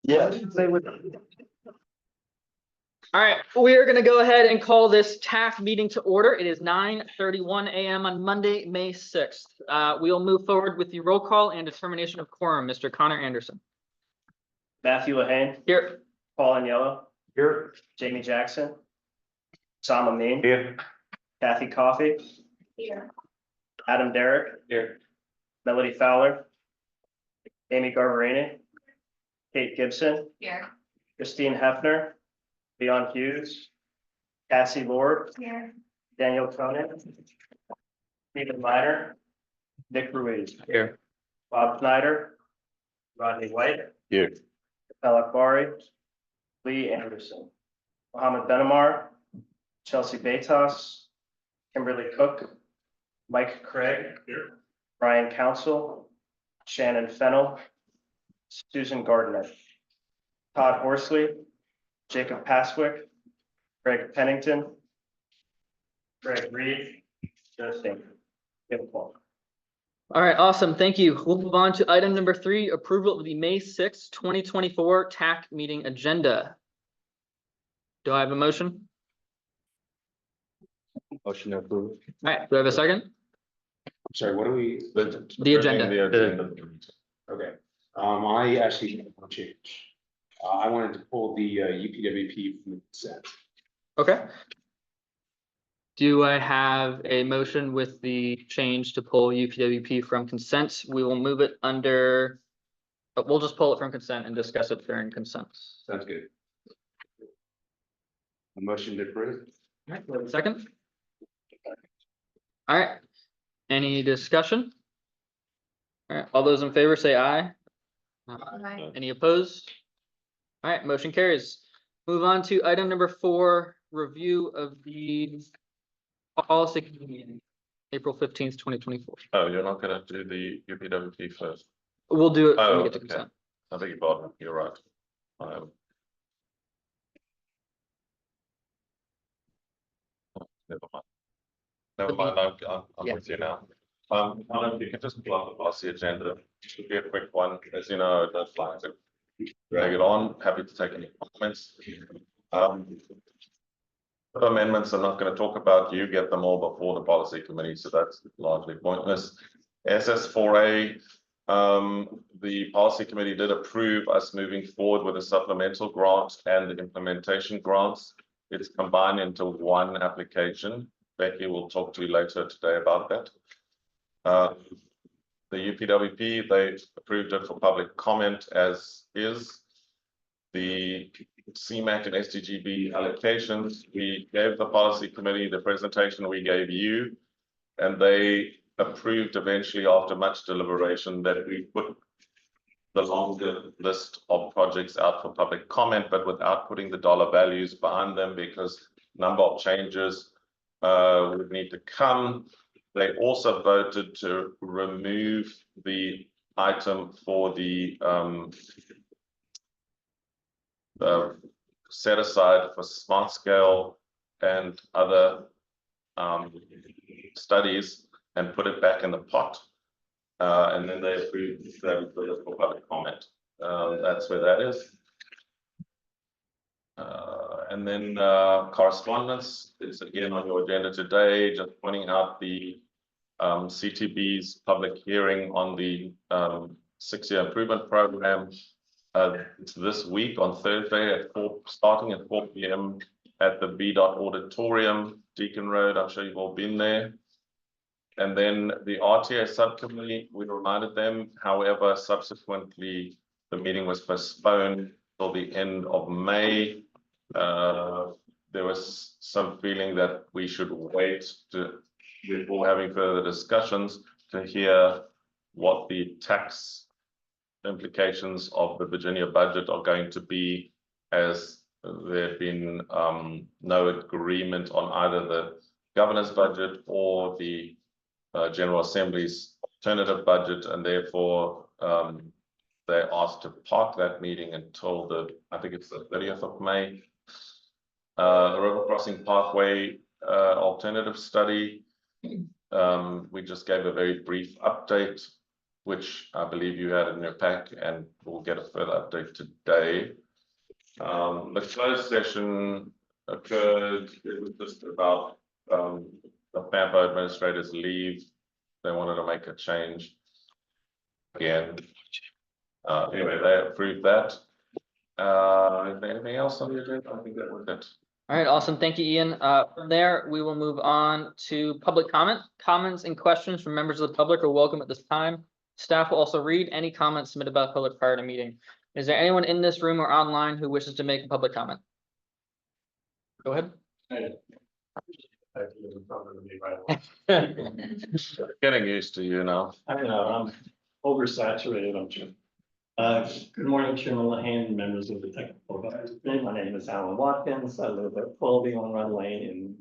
Yeah. All right, we are going to go ahead and call this TAC meeting to order. It is 9:31 a.m. on Monday, May 6th. We will move forward with the roll call and determination of quorum. Mr. Connor Anderson. Matthew Lehane. Here. Paul Agnello. Here. Jamie Jackson. Sam Amin. Here. Kathy Coffey. Here. Adam Derrick. Here. Melody Fowler. Amy Garverini. Kate Gibson. Here. Christine Hefner. Leon Hughes. Cassie Lord. Here. Daniel Cronin. Stephen Minor. Nick Ruiz. Here. Bob Snyder. Rodney White. Here. Bella Bari. Lee Anderson. Mohammed Benamar. Chelsea Betas. Kimberly Cook. Mike Craig. Brian Council. Shannon Fennell. Susan Gardner. Todd Horsley. Jacob Paswick. Greg Pennington. Greg Reed. Justin. All All right, awesome. Thank you. We'll move on to item number 3, approval of the May 6th, 2024 TAC meeting agenda. Do I have a motion? Motion approved. All right, do I have a second? I'm sorry, what are we? The agenda. Okay, I actually have one change. I wanted to pull the UPWP from the consent. Okay. Do I have a motion with the change to pull UPWP from consent? We will move it under, we'll just pull it from consent and discuss it during consent. Sounds good. A motion to approve. All right, do I have a second? All right, any discussion? All right, all those in favor say aye. Aye. Any opposed? All right, motion carries. Move on to item number 4, review of the policy meeting, April 15th, 2024. Oh, you're not gonna do the UPWP first? We'll do it when Oh, we get to okay. consent. I beg your pardon, you're right. Never mind. Never mind, I'm Yeah. with you now. You can just pull up the policy agenda. Should be a quick one, as you know, I don't like to drag it on. Happy to take any comments. The amendments I'm not going to talk about, you get them all before the policy committee, so that's largely pointless. SS4A, the policy committee did approve us moving forward with a supplemental grant and the implementation grants. It's combined into one application. Becky will talk to you later today about that. The UPWP, they approved it for public comment as is. The CMAC and SDGB allocations, we gave the policy committee the presentation we gave you, and they approved eventually after much deliberation that we put the longer list of projects out for public comment, but without putting the dollar values behind them because number of changes would need to come. They also voted to remove the item for the set aside for smart scale and other studies and put it back in the pot. And then they approved them for public comment. That's where that is. And then correspondence is again on your agenda today, just pointing out the CTB's public hearing on the 6-year improvement program. It's this week on Thursday at starting at 4 p.m. at the B.Dot Auditorium, Deacon Road. I'm sure you've all been there. And then the RTA subcommittee, we reminded them, however, subsequently, the meeting was postponed till the end of May. There was some feeling that we should wait before having further discussions to hear what the tax implications of the Virginia budget are going to be, as there have been no agreement on either the governor's budget or the General Assembly's alternative budget, and therefore they asked to park that meeting until I think it's the 30th of May. The River Crossing Pathway alternative study, we just gave a very brief update. which I believe you had in your pack, and we'll get a further update today. The closed session occurred, it was just about, the FAMPO administrators leave. They wanted to make a change. Again. Anyway, they approved that. Is there anything else on the agenda? I think that was it. All right, awesome. Thank you, Ian. From there, we will move on to public comment. Comments and questions from members of the public are welcome at this time. Staff will also read any comments submitted by the public prior to meeting. Is there anyone in this room or online who wishes to make a public comment? Go ahead. Getting used to you now. I know, I'm oversaturated, I'm sure. Good morning, Chairman Lehane, members of the Technical Advisory Committee. My name is Alan Watkins. I live at 12 on Run Lane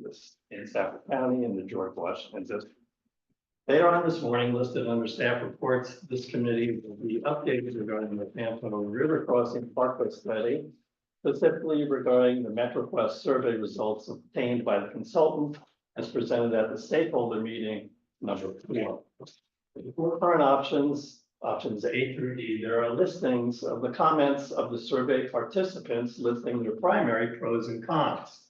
in Stafford County in the George Washington District. Later on this morning, listed under staff reports, this committee will be updated regarding the FAMPO River Crossing Parkway study, specifically regarding the MetroQuest survey results obtained by the consultant as presented at the stakeholder meeting number 4. The 4 current options A through D, there are listings of the comments of the survey participants listing their primary pros and cons.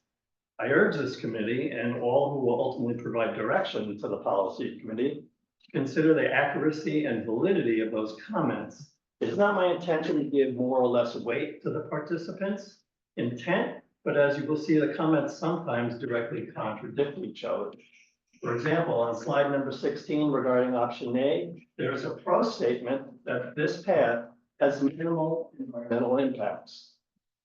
I urge this committee and all who will ultimately provide direction to the policy committee to consider the accuracy and validity of those comments. It is not my intention to give more or less weight to the participants' intent, but as you will see, the comments sometimes directly contradict each other. For example, on slide number 16 regarding option A, there is a pro statement that this path has minimal environmental impacts.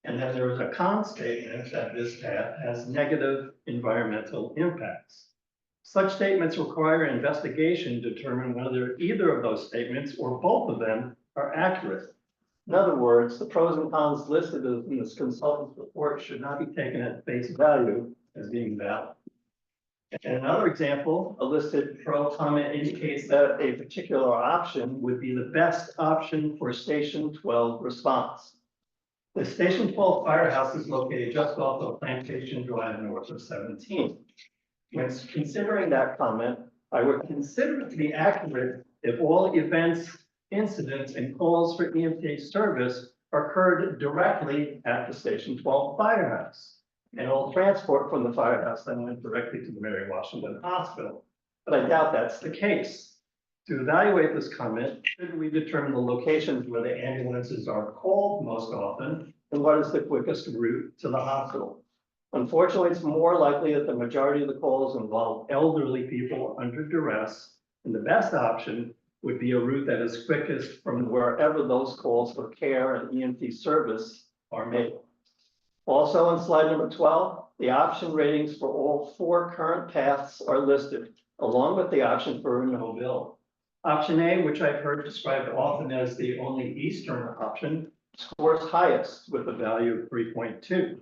And then there is a con statement that this path has negative environmental impacts. Such statements require investigation to determine whether either of those statements or both of them are accurate. In other words, the pros and cons listed in this consultant's report should not be taken at face value as being valid. And another example, a listed pro comment indicates that a particular option would be the best option for Station 12 response. The Station 12 firehouse is located just off of Plantation Drive north of 17. When considering that comment, I would consider it to be accurate if all events, incidents, and calls for EMT service occurred directly at the Station 12 firehouse. And all transport from the firehouse then went directly to the Mary Washington Hospital. But I doubt that's the case. To evaluate this comment, should we determine the locations where the ambulances are called most often, and what is the quickest route to the hospital? Unfortunately, it's more likely that the majority of the calls involve elderly people under duress, and the best option would be a route that is quickest from wherever those calls for care and EMT service are made. Also on slide number 12, the option ratings for all 4 current paths are listed, along with the option for no bill. Option A, which I've heard described often as the only eastern option, scores highest with a value of 3.2.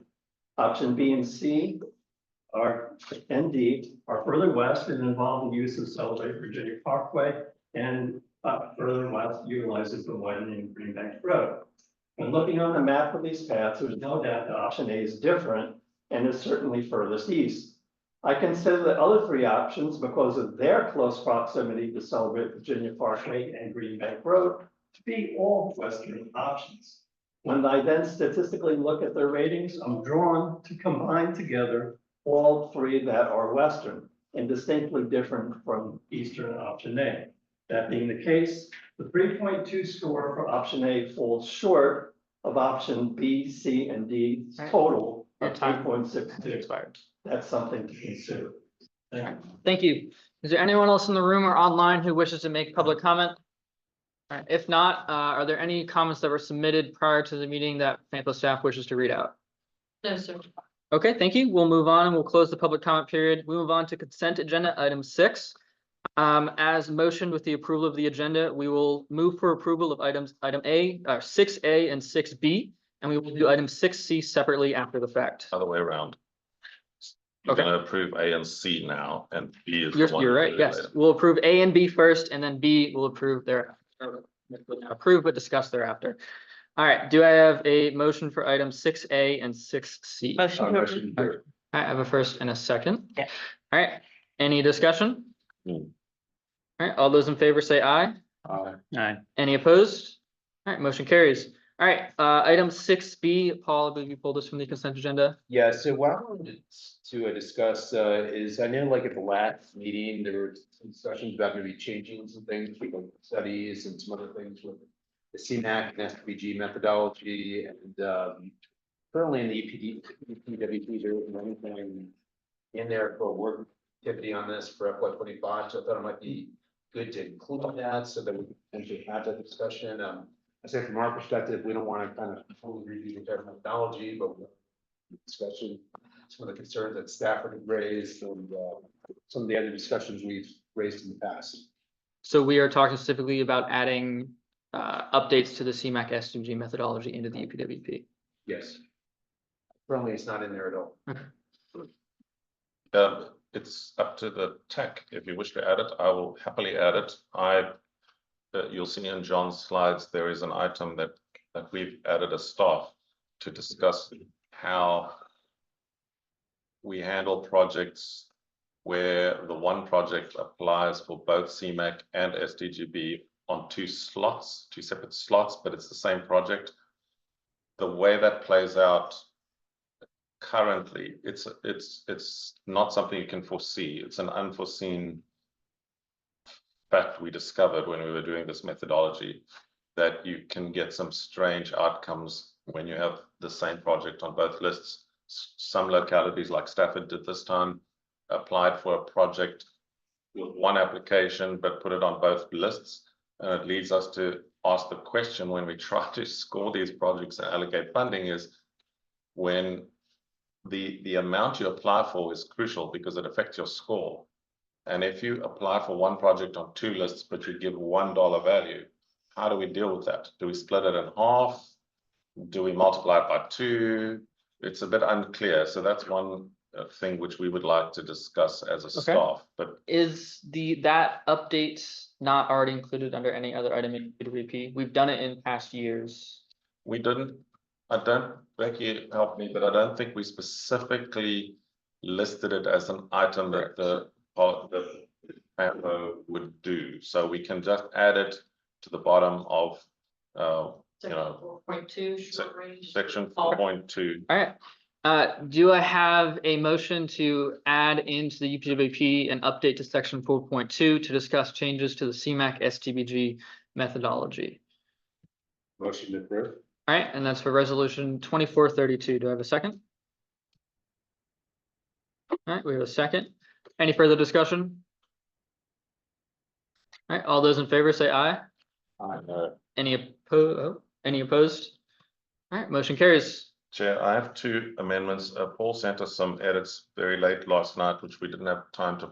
Option B and C and D are further west and involve the use of Celebrate Virginia Parkway, and further west utilizes the widening Green Bank Road. When looking on the map of these paths, there's no doubt that option A is different and is certainly furthest east. I consider the other 3 options, because of their close proximity to Celebrate Virginia Parkway and Green Bank Road, to be all western options. When I then statistically look at their ratings, I'm drawn to combine together all 3 that are western and distinctly different from eastern option A. That being the case, the 3.2 score for option A falls short of option B, C, and D total of 3.62. Expired. That's something to consider. Thank you. Thank you. Is there anyone else in the room or online who wishes to make public comment? All right, if not, are there any comments that were submitted prior to the meeting that FAMPO staff wishes to read out? No, sir. Okay, thank you. We'll move on and we'll close the public comment period. We move on to consent agenda item 6. As motioned with the approval of the agenda, we will move for approval of item 6A and 6B, and we will do item 6C separately after the fact. Other way around. You're Okay. gonna approve A and C now, and B is the one. You're to right, do yes. later. We'll approve A and B first, and then B will approve approve but discuss thereafter. All right, do I have a motion for item 6A and 6C? I have a first and a second. Yeah. All right, any discussion? Hmm. All right, all those in favor say aye. Aye. Any opposed? All right, motion carries. All right, item 6B, Paul, I believe you pulled this from the consent agenda. Yeah, so what I wanted to discuss is, I know like at the last meeting, there were some discussions about maybe changing some things, like studies and some other things with the CMAC and SPG methodology and currently in the EPWP, there isn't anything in there for work activity on this for FY 25, so I thought it might be good to include that so that we can potentially have that discussion. I say from our perspective, we don't want to kind of fully review the entire methodology, but discussion, some of the concerns that Stafford had raised and some of the other discussions we've raised in the past. So we are talking specifically about adding updates to the CMAC SDG methodology into the UPWP. Yes. Currently, it's not in there at all. It's up to the TAC. If you wish to add it, I will happily add it. You'll see in John's slides, there is an item that we've added as staff to discuss how we handle projects where the one project applies for both CMAC and SDGB on two separate slots, but it's the same project. The way that plays out currently, it's not something you can foresee. It's an unforeseen fact we discovered when we were doing this methodology, that you can get some strange outcomes when you have the same project on both lists. Some localities like Stafford did this time, applied for a project with one application, but put it on both lists. And it leads us to ask the question when we try to score these projects and allocate funding is when the amount you apply for is crucial because it affects your score. And if you apply for one project on two lists, but you give $1 value, how do we deal with that? Do we split it in half? Do we multiply it by 2? It's a bit unclear. So that's one thing which we would like to discuss as a staff. But is that update not already included under any other item in UPWP? We've done it in past years. we didn't, Becky helped me, but I don't think we specifically listed it as an item that the PAFO would do. So we can just add it to the bottom of, Section 4.2, short range. section 4.2. All right. Do I have a motion to add into the UPWP an update to section 4.2 to discuss changes to the CMAC STBG methodology? Motion to approve. All right, and that's for resolution 2432. Do I have a second? All right, we have a second. Any further discussion? All right, all those in favor say aye. Any opposed? All right, motion carries. Chair, I have 2 amendments. Paul sent us some edits very late last night, which we didn't have time to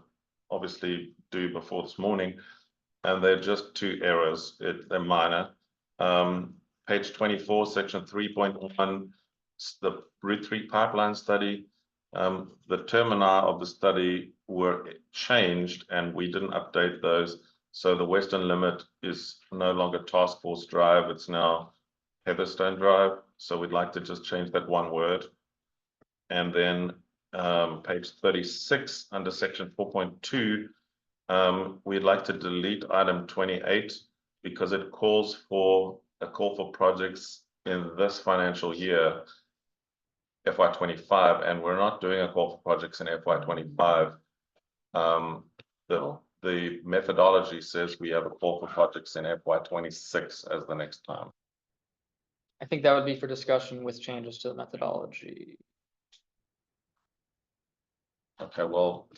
obviously do before this morning. And they're just 2 errors. They're minor. Page 24, section 3.1, the Route 3 pipeline study. The termini of the study were changed and we didn't update those. So the western limit is no longer Task Force Drive. It's now Heatherstone Drive. So we'd like to just change that one word. And then page 36 under section 4.2, we'd like to delete item 28 because it calls for a call for projects in this financial year, FY25, and we're not doing a call for projects in FY25. The methodology says we have a call for projects in FY26 as the next time. I think that would be for discussion with changes to the methodology. Okay, well,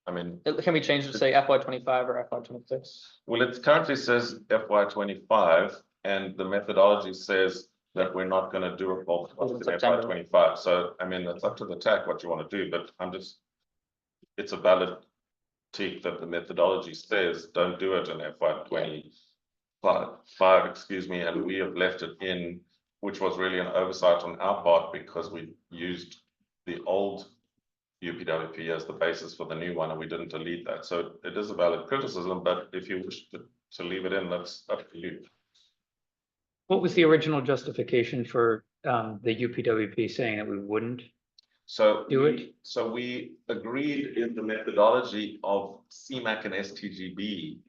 I mean, Can we change it to say FY25 or FY26? well, it currently says FY25 and the methodology says that we're not going to do a call for projects in FY25. So, I mean, it's up to the TAC what you want to do, but it's a valid take that the methodology says don't do it in FY25, excuse me, and we have left it in, which was really an oversight on our part because we used the old UPWP as the basis for the new one and we didn't delete that. So it is a valid criticism, but if you wish to leave it in, that's up to you. What was the original justification for the UPWP saying that we wouldn't? So do it? So we agreed in the methodology of CMAC and STGB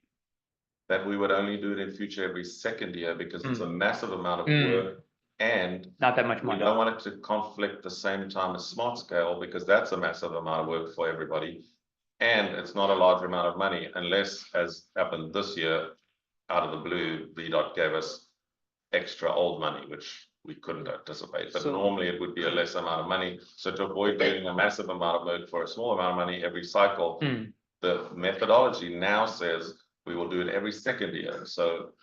that we would only do it in future every second year because it's a massive amount of Mm. work. And Not that much we money. don't want it to conflict the same time as smart scale because that's a massive amount of work for everybody. And it's not a large amount of money unless, as happened this year, out of the blue, VDOT gave us extra old money, which we couldn't anticipate. But So- normally it would be a less amount of money. So to avoid doing a massive amount of work for a small amount of money every cycle, Hmm. the methodology now says we will do it every second year. So,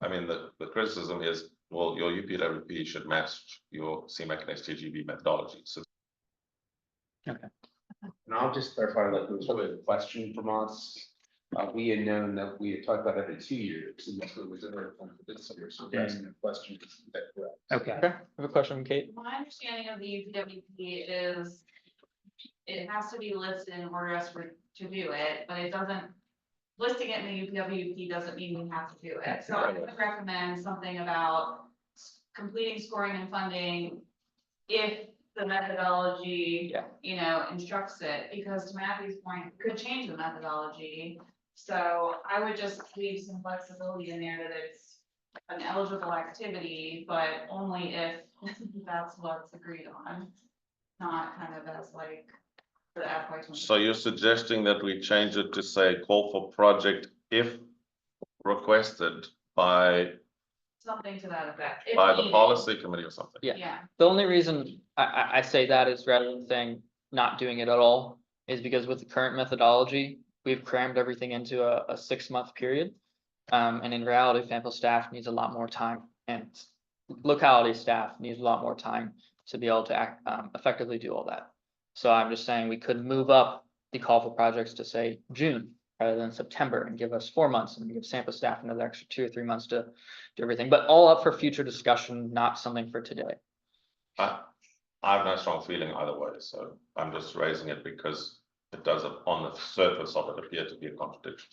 I mean, the criticism is, well, your UPWP should match your CMAC and STGB methodology. So And I'll just clarify, like, there was really a question from us. We had known that we had talked about every 2 years, and that's what was in our plan for this year, so we're asking a question, is that correct? Okay. Okay, I have a question from Kate. My understanding of the UPWP is it has to be listed in order us to do it, but it doesn't, listing it in the UPWP doesn't mean we have to do it. So I would recommend something about completing scoring and funding if the methodology, Yeah. you know, instructs it, because to Matthew's point, it could change the methodology. So I would just leave some flexibility in there that it's an eligible activity, but only if that's what's agreed on. Not kind of as like the FY 20. So you're suggesting that we change it to say call for project if requested by Something to that effect. if the needed. policy committee or something? Yeah. Yeah, The only reason I say that is rather than saying not doing it at all, is because with the current methodology, we've crammed everything into a 6-month period. And in reality, Fayetteville staff needs a lot more time, and locality staff needs a lot more time to be able to act, effectively do all that. So I'm just saying we could move up the call for projects to say June rather than September, and give us 4 months, and give sample staff another extra 2 or 3 months to do everything, but all up for future discussion, not something for today. I have no strong feeling either way, so I'm just raising it because it does, on the surface of it, appear to be a contradiction.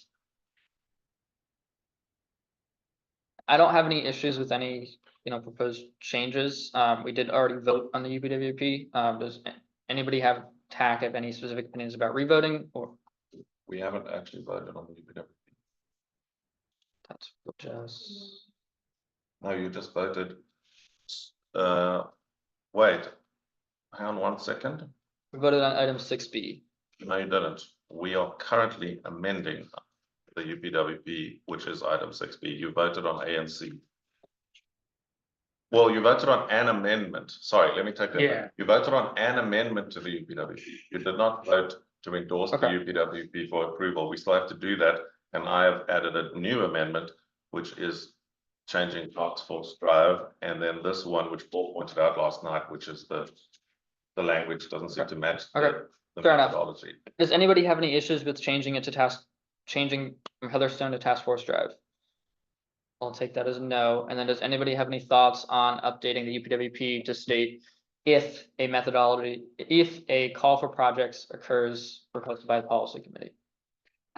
I don't have any issues with any, proposed changes. We did already vote on the UPWP. Does anybody have TAC have any specific opinions about revoting, or We haven't actually voted on the UPWP. that's just, No, you just voted. Wait, hang on 1 second. we voted on item 6B. No, you didn't. We are currently amending the UPWP, which is item 6B. You voted on A and C. Well, you voted on an amendment. Sorry, let me take that Yeah. back. You voted on an amendment to the UPWP. You did not vote to endorse the Okay. UPWP for approval. We still have to do that. And I have added a new amendment, which is changing Task Force Drive. And then this one, which Paul pointed out last night, which is the language doesn't seem to match Okay. the Fair enough. methodology. Does anybody have any issues with changing it to changing from Heatherstone to Task Force Drive? I'll take that as a no. And then does anybody have any thoughts on updating the UPWP to state if a call for projects occurs proposed by the policy committee?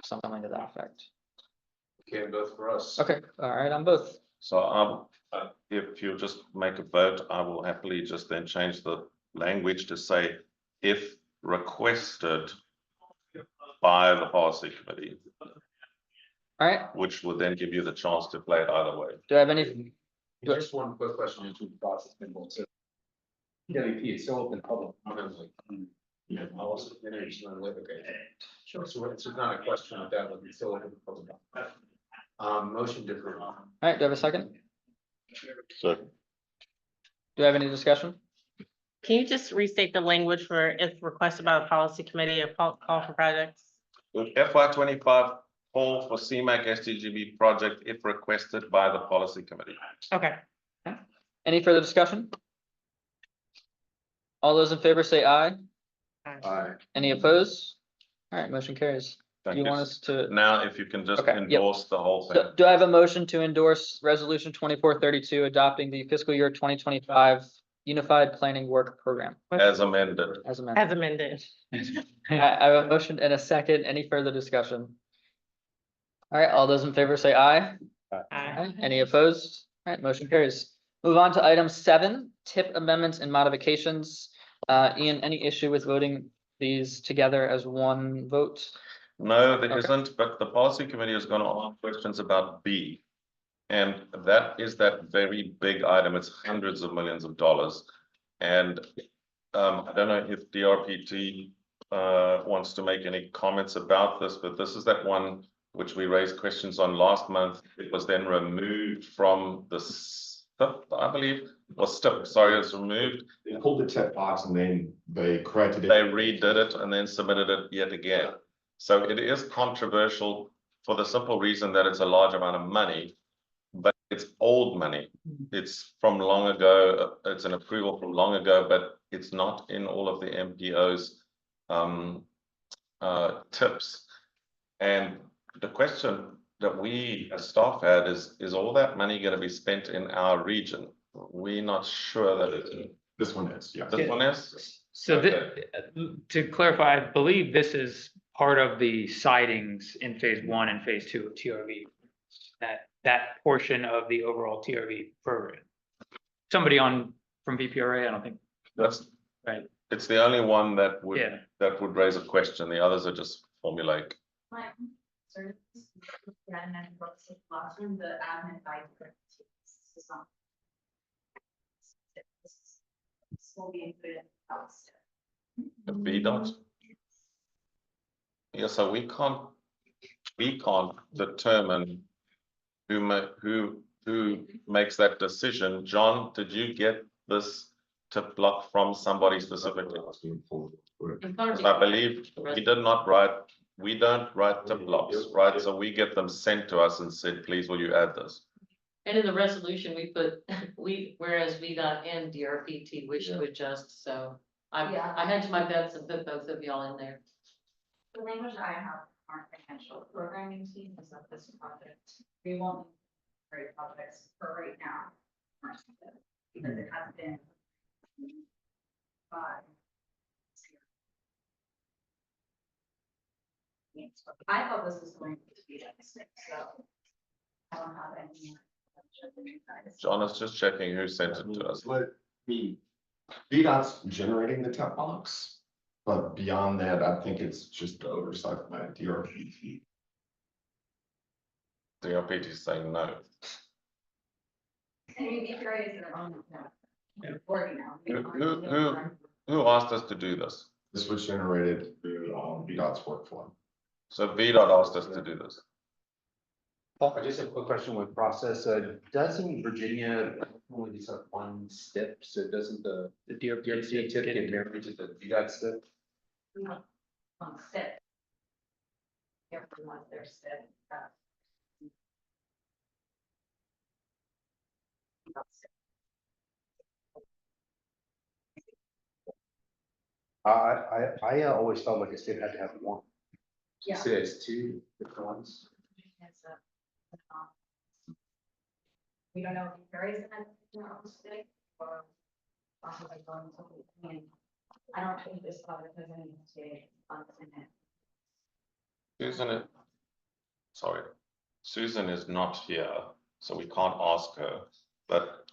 Something to that effect. Okay, both for us. Okay, all right, on both. So if you just make a vote, I will happily just then change the language to say if requested by the policy committee, All right, which would then give you the chance to play it either way. do I have any, Just one quick question into the process. So PWP is still open public, like, you know, policy, okay. Sure. So it's not a question of that, but it's still open public. Motion to approve. all right, do I have a second? So Do I have any discussion? Can you just restate the language for if requested by the policy committee, a call for projects? FY 25 call for CMAC STGB project if requested by the policy committee. Okay. Any further discussion? All those in favor say aye. Aye. Any opposed? All right, motion carries. Thank You you. want us to, Now, if you can just Okay, yep. endorse the whole thing. do I have a motion to endorse resolution 2432 adopting the fiscal year 2025 Unified Planning Work Program As amended. as amended? As amended. I have a motion and a second. Any further discussion? All right, all those in favor say aye. Aye. Any opposed? All right, motion carries. Move on to item 7, tip amendments and modifications. Ian, any issue with voting these together as one vote? No, there Okay. isn't, but the policy committee is gonna ask questions about B. And that is that very big item. It's hundreds of millions of dollars. And I don't know if DRPT wants to make any comments about this, but this is that one which we raised questions on last month. It was then removed from the STIP, I believe, or STIP, sorry, it's removed. They pulled the tip box and then they corrected it. They redid it and then submitted it yet again. So it is controversial for the simple reason that it's a large amount of money, but it's old money. It's from long ago. It's an approval from long ago, but it's not in all of the MPO's tips. And the question that we as staff had is all that money going to be spent in our region? We're not sure that it, This one is, yeah. this one is. So Okay. to clarify, I believe this is part of the sidings in phase 1 and phase 2 of TRV. That portion of the overall TRV program. Somebody from VPRA, I don't think, That's right? It's the only one that would Yeah. raise a question. The others are just formulaic. Like, sort of, yeah, and then what's the classroom, the admin guide. This will be included in the policy. The VDOT. Yeah, so we can't determine who makes that decision. John, did you get this tip block from somebody specifically? Because I believe we don't write tip blocks, right? So we get them sent to us and said, please, will you add this? And in the resolution, we put, whereas VDOT and DRPT wish to adjust, so I hedged my bets and put both of y'all in there. The language I have, our financial programming team is of this project. We won't create projects for right now. Because it has been. I thought this was going to be like six, so. I don't have any. John is just checking who sent it to us. What VDOT's generating the tip box, but beyond that, I think it's just the oversight by DRPT. DRPT is saying no. Who asked us to do this? This was generated through VDOT's workflow. So VDOT asked us to do this. I just have a quick question with process. Doesn't Virginia only just have one step? So doesn't the DRPT tip get married to the VDOT step? On set. Everyone's their set. I always felt like a state had to have one. Yeah. So it's two different ones. We don't know if it varies in our own state or possibly going to, I don't think this product has any state funds in it. Susan is not here, so we can't ask her, but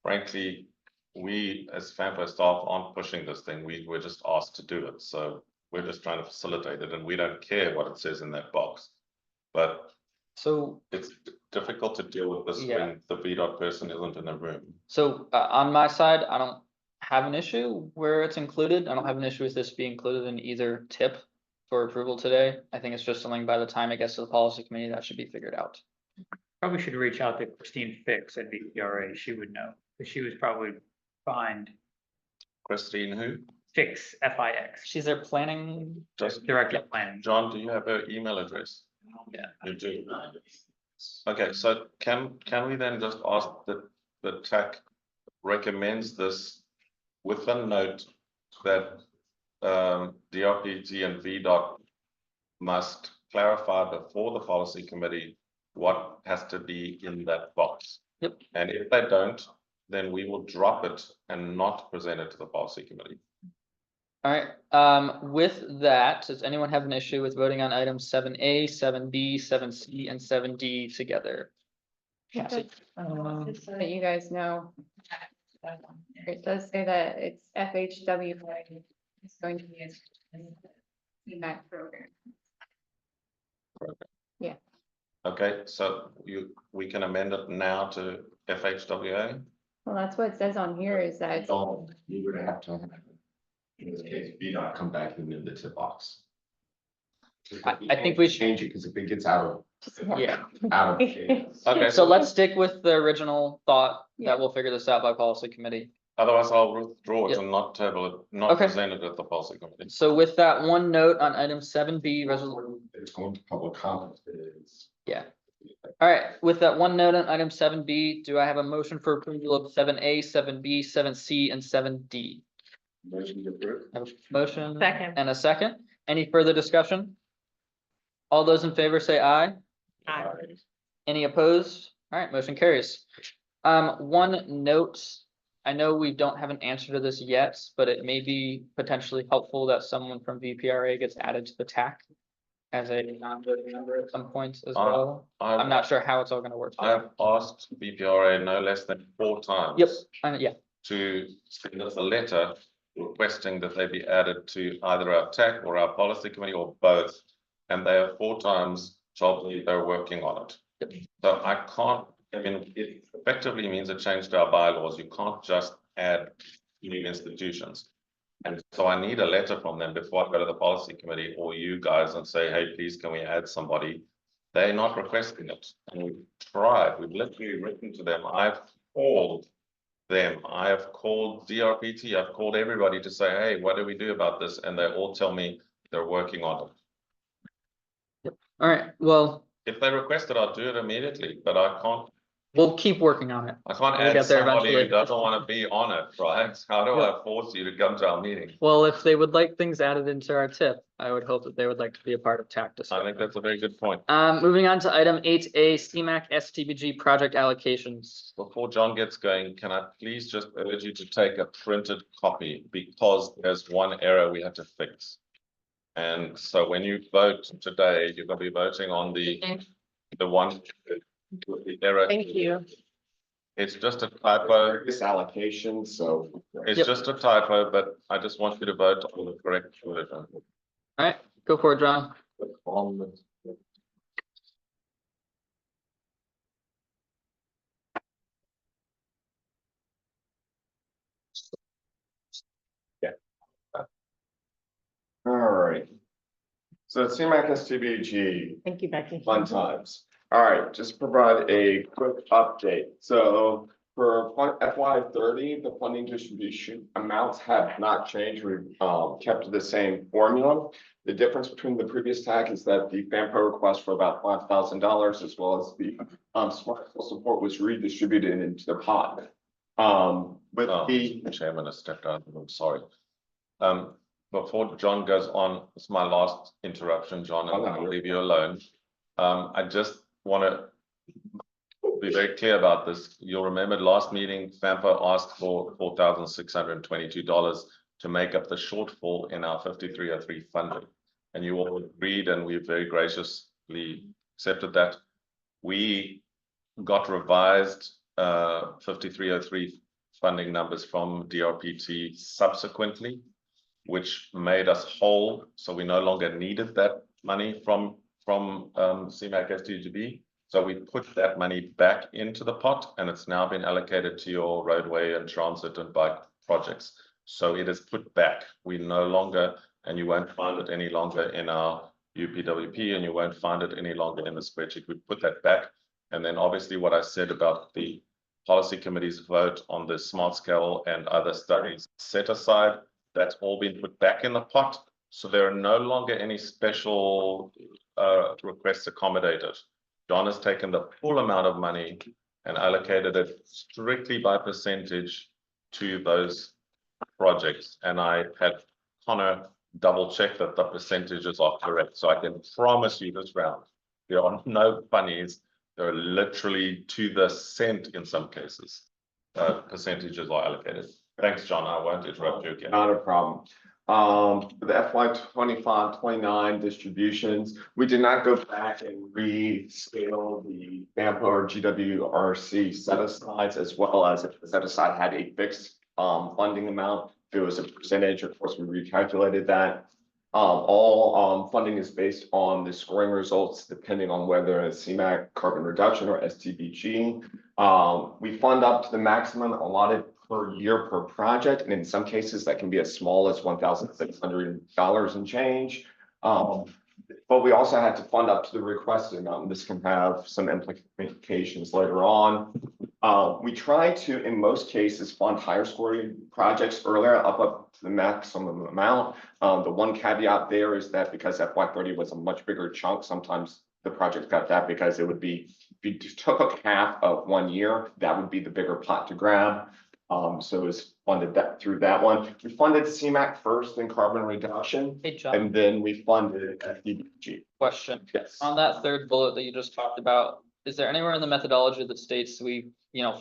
frankly, we as FAMPO staff aren't pushing this thing. We're just asked to do it, so we're just trying to facilitate it, and we don't care what it says in that box. But So, it's difficult to deal with this when the VDOT person isn't in the room. so on my side, I don't have an issue where it's included. I don't have an issue with this being included in either tip for approval today. I think it's just something by the time it gets to the policy committee that should be figured out. Probably should reach out to Christine Fix at VPRA. She would know, because she was probably behind Christine, who? Fix, Fix, She's their planning. Just Director of Planning. John, do you have her email address? Yeah. You do. Okay, so can we then just ask that the TAC recommends this with a note that DRPT and VDOT must clarify before the policy committee what has to be in that box. Yep. And if they don't, then we will drop it and not present it to the policy committee. All right, with that, does anyone have an issue with voting on items 7A, 7B, 7C, and 7D together? Cassie? Just so that you guys know, it does say that it's FHW is going to be a CMAC program. program. Yeah. Okay, so we can amend it now to FHWA? Well, that's what it says on here is that, Don't, you would have to, in this case, VDOT come back into the tip box. I think we should, Change it, because if it gets out yeah. of. Okay, So let's stick with the original thought Yeah. that we'll figure this out by policy committee. Otherwise, I'll withdraw it Yep. and not table it, not Okay. present it at the policy committee. So with that one note on item 7B, resolution. It's going to public comment. Yeah. All right, with that one note on item 7B, do I have a motion for approval of 7A, 7B, 7C, and 7D? Motion to approve. Have a motion. Second. And a second. Any further discussion? All those in favor say aye. Aye. Any opposed? All right, motion carries. One note, I know we don't have an answer to this yet, but it may be potentially helpful that someone from VPRA gets added to the TAC as a non-voting member at some point as well. I'm not sure how it's all gonna work. I've asked BPRA no less than 4 times. Yep, yeah, To send us a letter requesting that they be added to either our TAC or our policy committee or both. And they have 4 times told me they're working on it. So I can't, I mean, it effectively means a change to our bylaws. You can't just add new institutions. And so I need a letter from them before I go to the policy committee or you guys and say, hey, please, can we add somebody? They're not requesting it. And we've tried, we've literally written to them. I've called them. I have called DRPT. I've called everybody to say, hey, what do we do about this? And they all tell me they're working on it. all right, well, If they request it, I'll do it immediately, but I can't we'll keep working on it. I can't We'll add get there somebody who eventually. doesn't want to be on it, right? How do Yeah. I force you to come to our meeting? Well, if they would like things added into our tip, I would hope that they would like to be a part of TAC I discussion. think that's a very good point. Moving on to item 8A, CMAC STBG project allocations. Before John gets going, can I please just urge you to take a printed copy because there's one error we have to fix. And so when you vote today, you're going to be voting on the one with the error. Thank you. It's just a typo. This allocation, so. It's Yep. just a typo, but I just want you to vote on the correct version. All right, go for it, John. On the All right. So CMAC STBG, Thank you, Becky. fun times. All right, just provide a quick update. So for FY 30, the funding distribution amounts have not changed. We've kept the same formula. The difference between the previous TAC is that the FAMPO request for about $5,000 as well as the smart school support was redistributed into the pot. With the Chairman has stepped out. I'm sorry. Before John goes on, it's my last interruption, John, and I'll leave you alone. I just want to be very clear about this. You'll remember last meeting, FAMPO asked for $4,622 to make up the shortfall in our 5303 funding. And you all agreed, and we very graciously accepted that. We got revised 5303 funding numbers from DRPT subsequently, which made us whole. So we no longer needed that money from CMAC STGB. So we put that money back into the pot, and it's now been allocated to your roadway and transit and bike projects. So it is put back. We no longer, and you won't find it any longer in our UPWP, and you won't find it any longer in the spreadsheet. We put that back. And then obviously what I said about the policy committee's vote on the smart scale and other studies set aside, that's all been put back in the pot. So there are no longer any special requests accommodated. John has taken the full amount of money and allocated it strictly by percentage to those projects. And I had Connor double check that the percentages are correct. So I can promise you this round, there are no funnies. They're literally to the cent in some cases. Percentages are allocated. Thanks, John. I won't interrupt you again. Not a problem. For the FY 25-29 distributions, we did not go back and rescale the FAMPO or GWRC set asides, as well as if the set aside had a fixed funding amount. If it was a percentage, of course, we recalculated that. All funding is based on the scoring results, depending on whether it's CMAC, carbon reduction, or STBG. We fund up to the maximum allotted per year per project, and in some cases that can be as small as $1,600 and change. But we also had to fund up to the requested amount. This can have some implications later on. We try to, in most cases, fund higher scoring projects earlier, up to the maximum amount. The one caveat there is that because FY30 was a much bigger chunk, sometimes the project got that because it would be, if you just took half of 1 year, that would be the bigger pot to grab. So it was funded that through that one. We funded CMAC first, then carbon reduction, Hey, John, and then we funded SDG. question. Yes. On that third bullet that you just talked about, is there anywhere in the methodology that states we,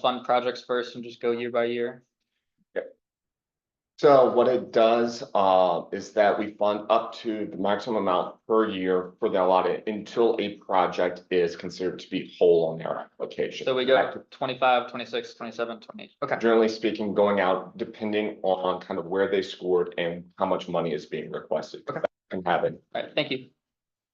fund projects first and just go year by year? So what it does is that we fund up to the maximum amount per year for the allotted until a project is considered to be whole on their application. So we go 25, 26, 27, 28. Okay. Generally speaking, going out depending on kind of where they scored and how much money is being requested. Okay. And have it. All right, thank you.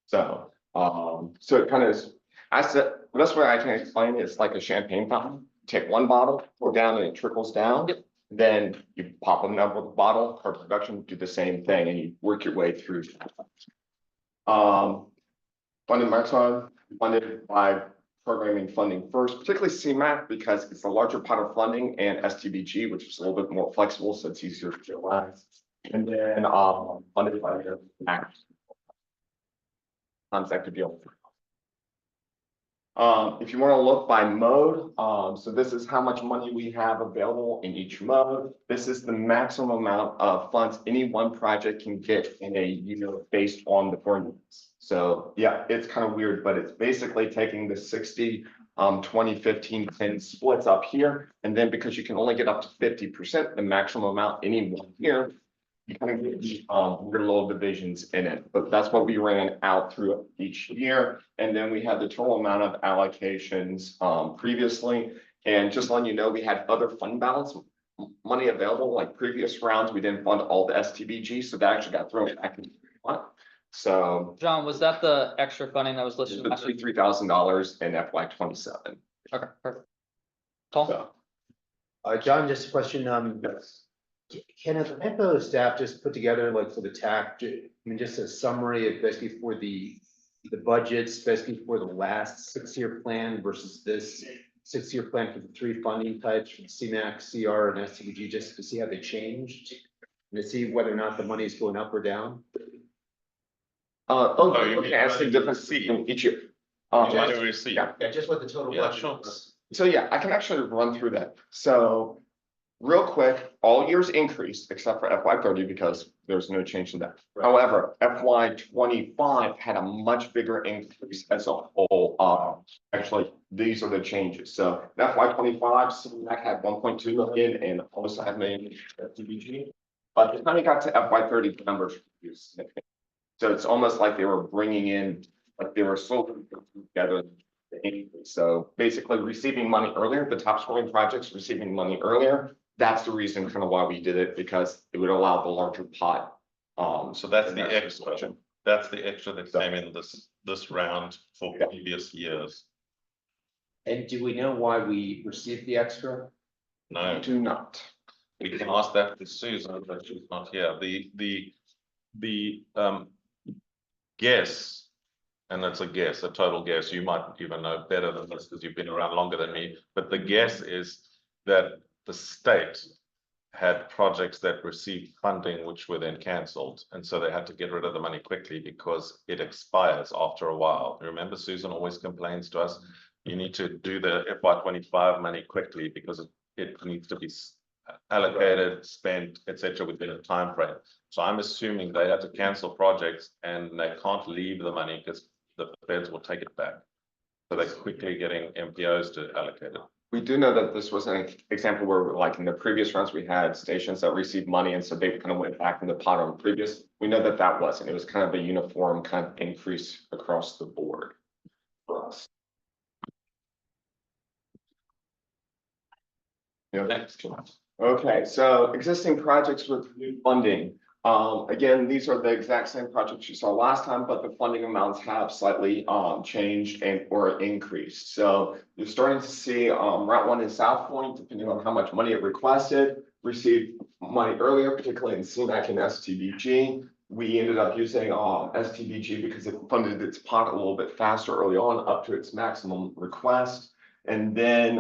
So, so it kind of is, the best way I can explain it is like a champagne fountain. Take one bottle, pour down, and it trickles down. Yep. Then you pop another bottle, carbon production, do the same thing, and you work your way through. Funded maximum, funded by programming funding first, particularly CMAC, because it's a larger pot of funding, and STBG, which is a little bit more flexible, so it's easier to realize. And then funded by the act. Concept could be all. If you want to look by mode, so this is how much money we have available in each mode. This is the maximum amount of funds any one project can get in a year based on the formulas. So yeah, it's kind of weird, but it's basically taking the 60, 20, 15, 10 splits up here. And then because you can only get up to 50%, the maximum amount any one year, you kind of get weird little divisions in it, but that's what we ran out through each year. And then we had the total amount of allocations previously. And just letting you know, we had other fund balance money available, like previous rounds. We didn't fund all the STBG, so that actually got thrown back in. So John, was that the extra funding that was listed? the $3,000 in FY27. Okay, perfect. Paul? So, John, just a question, can the HIPAA staff just put together, like for the TAC, just a summary of basically for the budgets, basically for the last 6-year plan versus this 6-year plan for the 3 funding types, from CMAC, CR, and STBG, just to see how they changed? And to see whether or not the money is going up or down? you can ask the difference in each year. Yeah, just what the total Yeah, budget sure. was. So yeah, I can actually run through that. So real quick, all years increased except for FY30 because there's no change in that. Right. However, FY25 had a much bigger increase as a whole. Actually, these are the changes. So in FY25, CMAC had 1.2 million and almost 5 million FTBG. But the time it got to FY30, the numbers reduced significantly. So it's almost like they were bringing in, like they were slowly together. So basically receiving money earlier, the top scoring projects receiving money earlier. That's the reason kind of why we did it, because it would allow the larger pot. So that's in the that extra. situation. That's the extra that came in this round for Yeah. previous years. And do we know why we received the extra? No, Do not. we can ask that to Susan, but she's not here. The guess, and it's a guess, a total guess. You might even know better than this because you've been around longer than me. But the guess is that the state had projects that received funding which were then cancelled, and so they had to get rid of the money quickly because it expires after a while. Remember, Susan always complains to us, you need to do the FY25 money quickly because it needs to be allocated, spent, etc. within a time frame. So I'm assuming they had to cancel projects and they can't leave the money because the feds will take it back. So they're quickly getting MPOs to allocate it. We do know that this was an example where, like in the previous rounds, we had stations that received money, and so they kind of went back in the pot on the previous. We know that that wasn't. It was kind of a uniform kind of increase across the board for us. Next. Okay, so existing projects with new funding. Again, these are the exact same projects you saw last time, but the funding amounts have slightly changed and or increased. So you're starting to see Route 1 in South Point, depending on how much money it requested, received money earlier, particularly in CMAC and STBG. We ended up using STBG because it funded its pot a little bit faster early on, up to its maximum request. And then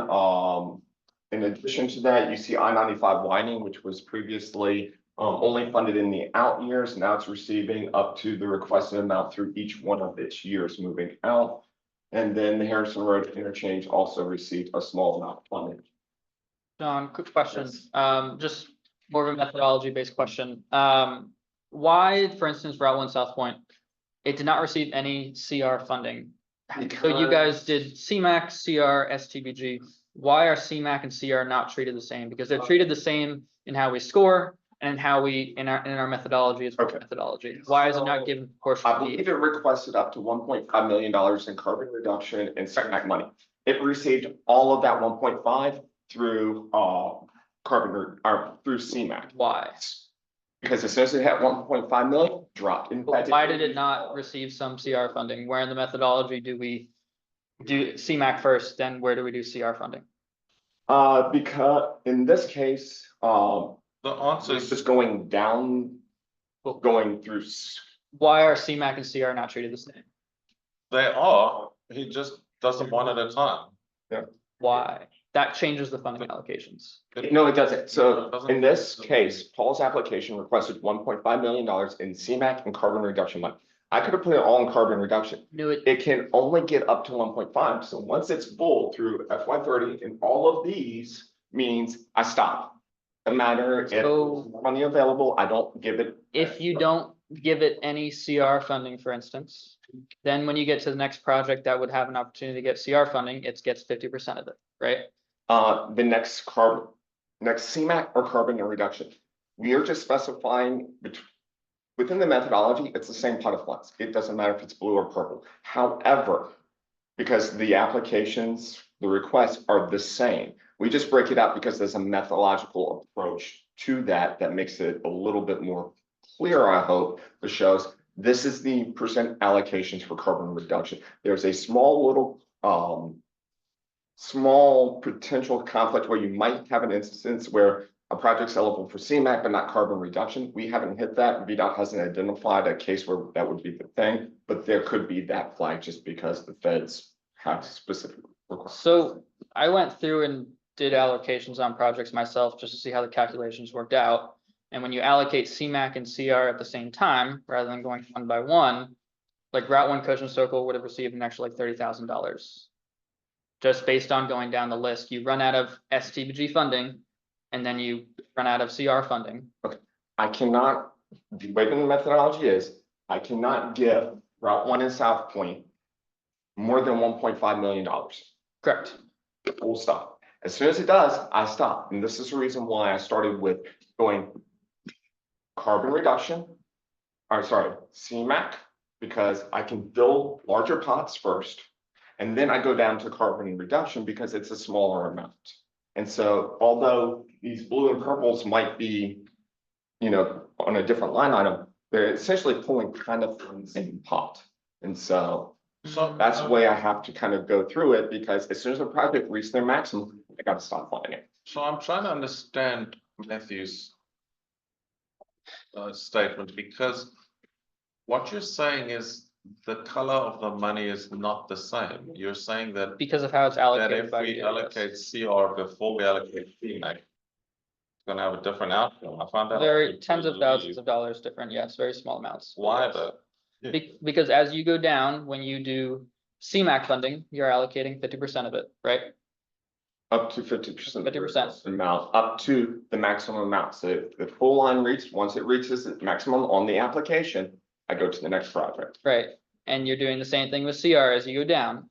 in addition to that, you see I-95 widening, which was previously only funded in the out years. Now it's receiving up to the requested amount through each one of its years moving out. And then the Harrison Road interchange also received a small amount of funding. John, quick question, Yes. just more of a methodology based question. Why, for instance, Route 1 South Point, it did not receive any CR funding? So you guys did CMAC, CR, STBG. Why are CMAC and CR not treated the same? Because they're treated the same in how we score and how we, in our methodology is Okay. methodology. Why is it not given I proportionally? believe it requested up to $1.5 million in carbon reduction and CMAQ money. It received all of that 1.5 through through CMAQ. Why? Because as soon as it had 1.5 million, dropped. In fact, Why did it not receive some CR funding? Where in the methodology do we do CMAC first, then where do we do CR funding? Because in this case, The answer it's is, just going down, going through. Why are CMAC and CR not treated the same? they are, he just does them one at a time. Why? That changes the funding allocations. No, it doesn't. It So doesn't. in this case, Paul's application requested $1.5 million in CMAQ and carbon reduction money. I could have put it all in carbon reduction. Knew it. It can only get up to 1.5. So once it's full through FY30 and all of these means I stop. No matter if So- there's money available, I don't give it. If you don't give it any CR funding, for instance, then when you get to the next project that would have an opportunity to get CR funding, it gets 50% of it, right? The next CMAQ or carbon reduction. We are just specifying within the methodology, it's the same pot of funds. It doesn't matter if it's blue or purple. However, because the applications, the requests are the same, we just break it out because there's a methodological approach to that that makes it a little bit more clear, I hope, that shows this is the percent allocations for carbon reduction. There's a small little small potential conflict where you might have an instance where a project's eligible for CMAQ but not carbon reduction. We haven't hit that. VDOT hasn't identified a case where that would be the thing, but there could be that flag just because the feds have specific requirements. So I went through and did allocations on projects myself just to see how the calculations worked out. And when you allocate CMAQ and CR at the same time, rather than going one by one, like Route 1 Cushion Circle would have received an extra like $30,000. Just based on going down the list, you run out of STBG funding and then you run out of CR funding. I cannot, the way the methodology is, I cannot give Route 1 in South Point more than $1.5 million. Correct. Full stop. As soon as it does, I stop. And this is the reason why I started with going carbon reduction, or sorry, CMAQ, because I can build larger pots first. And then I go down to carbon reduction because it's a smaller amount. And so although these blue and purples might be, you know, on a different line item, they're essentially pulling kind of from the same pot. And so that's the way I have to kind of go through it, because as soon as the project reaches their maximum, I got to stop funding it. So I'm trying to understand Matthew's statement, because what you're saying is the color of the money is not the same. You're saying that Because of how it's that allocated if by we VDOT. allocate CR before we allocate CMAQ, it's gonna have a different outcome. I found that. Very tens of thousands of dollars different, yes, very small amounts. Why though? Because as you go down, when you do CMAQ funding, you're allocating 50% of it, right? Up to 50%. 50%. Amount, up to the maximum amount. So if the full line reaches, once it reaches the maximum on the application, I go to the next project. Right, and you're doing the same thing with CR as you go down.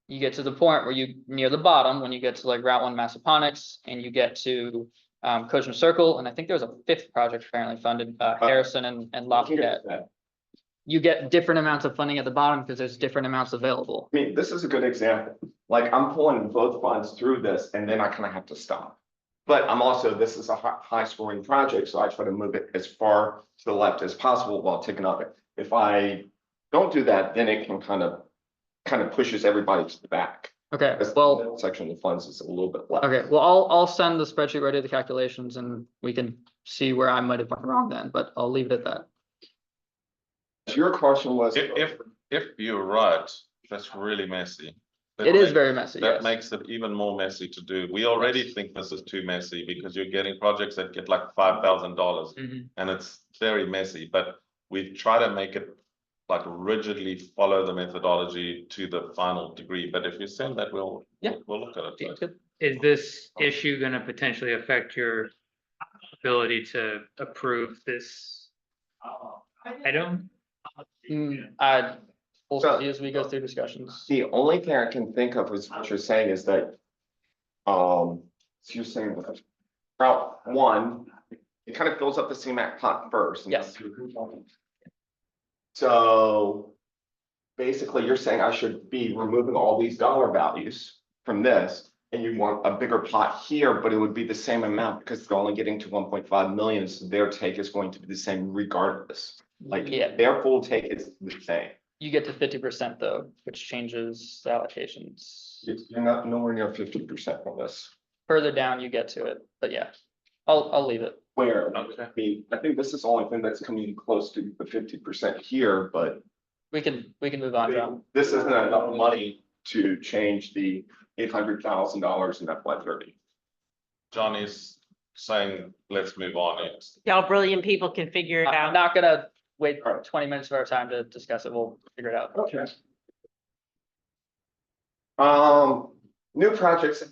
You get to the point where you, near the bottom, when you get to like Route 1 Massaponics and you get to Cochin Circle, and I think there's a fifth project apparently funded, Harrison and Lafayette. You get different amounts of funding at the bottom because there's different amounts available. I mean, this is a good example. Like I'm pulling both funds through this and then I kind of have to stop. But I'm also, this is a high scoring project, so I try to move it as far to the left as possible while taking off it. If I don't do that, then it can kind of pushes everybody to the back. Okay, Because the well, middle section of the funds is a little bit left. okay, well, I'll send the spreadsheet ready, the calculations, and we can see where I might have gone wrong then, but I'll leave it at that. Your question was. If you're right, that's really messy. It is very messy, That yes. makes it even more messy to do. We already think this is too messy because you're getting projects that get like $5,000 Mhm. and it's very messy, but we try to make it like rigidly follow the methodology to the final degree. But if you send that, we'll look at it. Seems good. Is this issue gonna potentially affect your ability to approve this item? We'll see as we go through discussions. The only thing I can think of is what you're saying is that, so you're saying that Route 1, it kind of fills up the CMAQ pot first. and Yes. So basically you're saying I should be removing all these dollar values from this, and you want a bigger pot here, but it would be the same amount because they're only getting to 1.5 million, so their take is going to be the same regardless. Like, Yeah. their full take is the same. You get to 50% though, which changes the allocations. You're not nowhere near 50% on this. Further down you get to it, but yeah, I'll leave it. Where, I mean, I think this is the only thing that's coming close to the 50% here, but We can move on, John. this isn't enough money to change the $800,000 in FY30. Johnny's saying, let's move on. Y'all brilliant people can figure it I'm out. not gonna wait 20 minutes of our time to discuss it. We'll figure it out. Okay. New projects,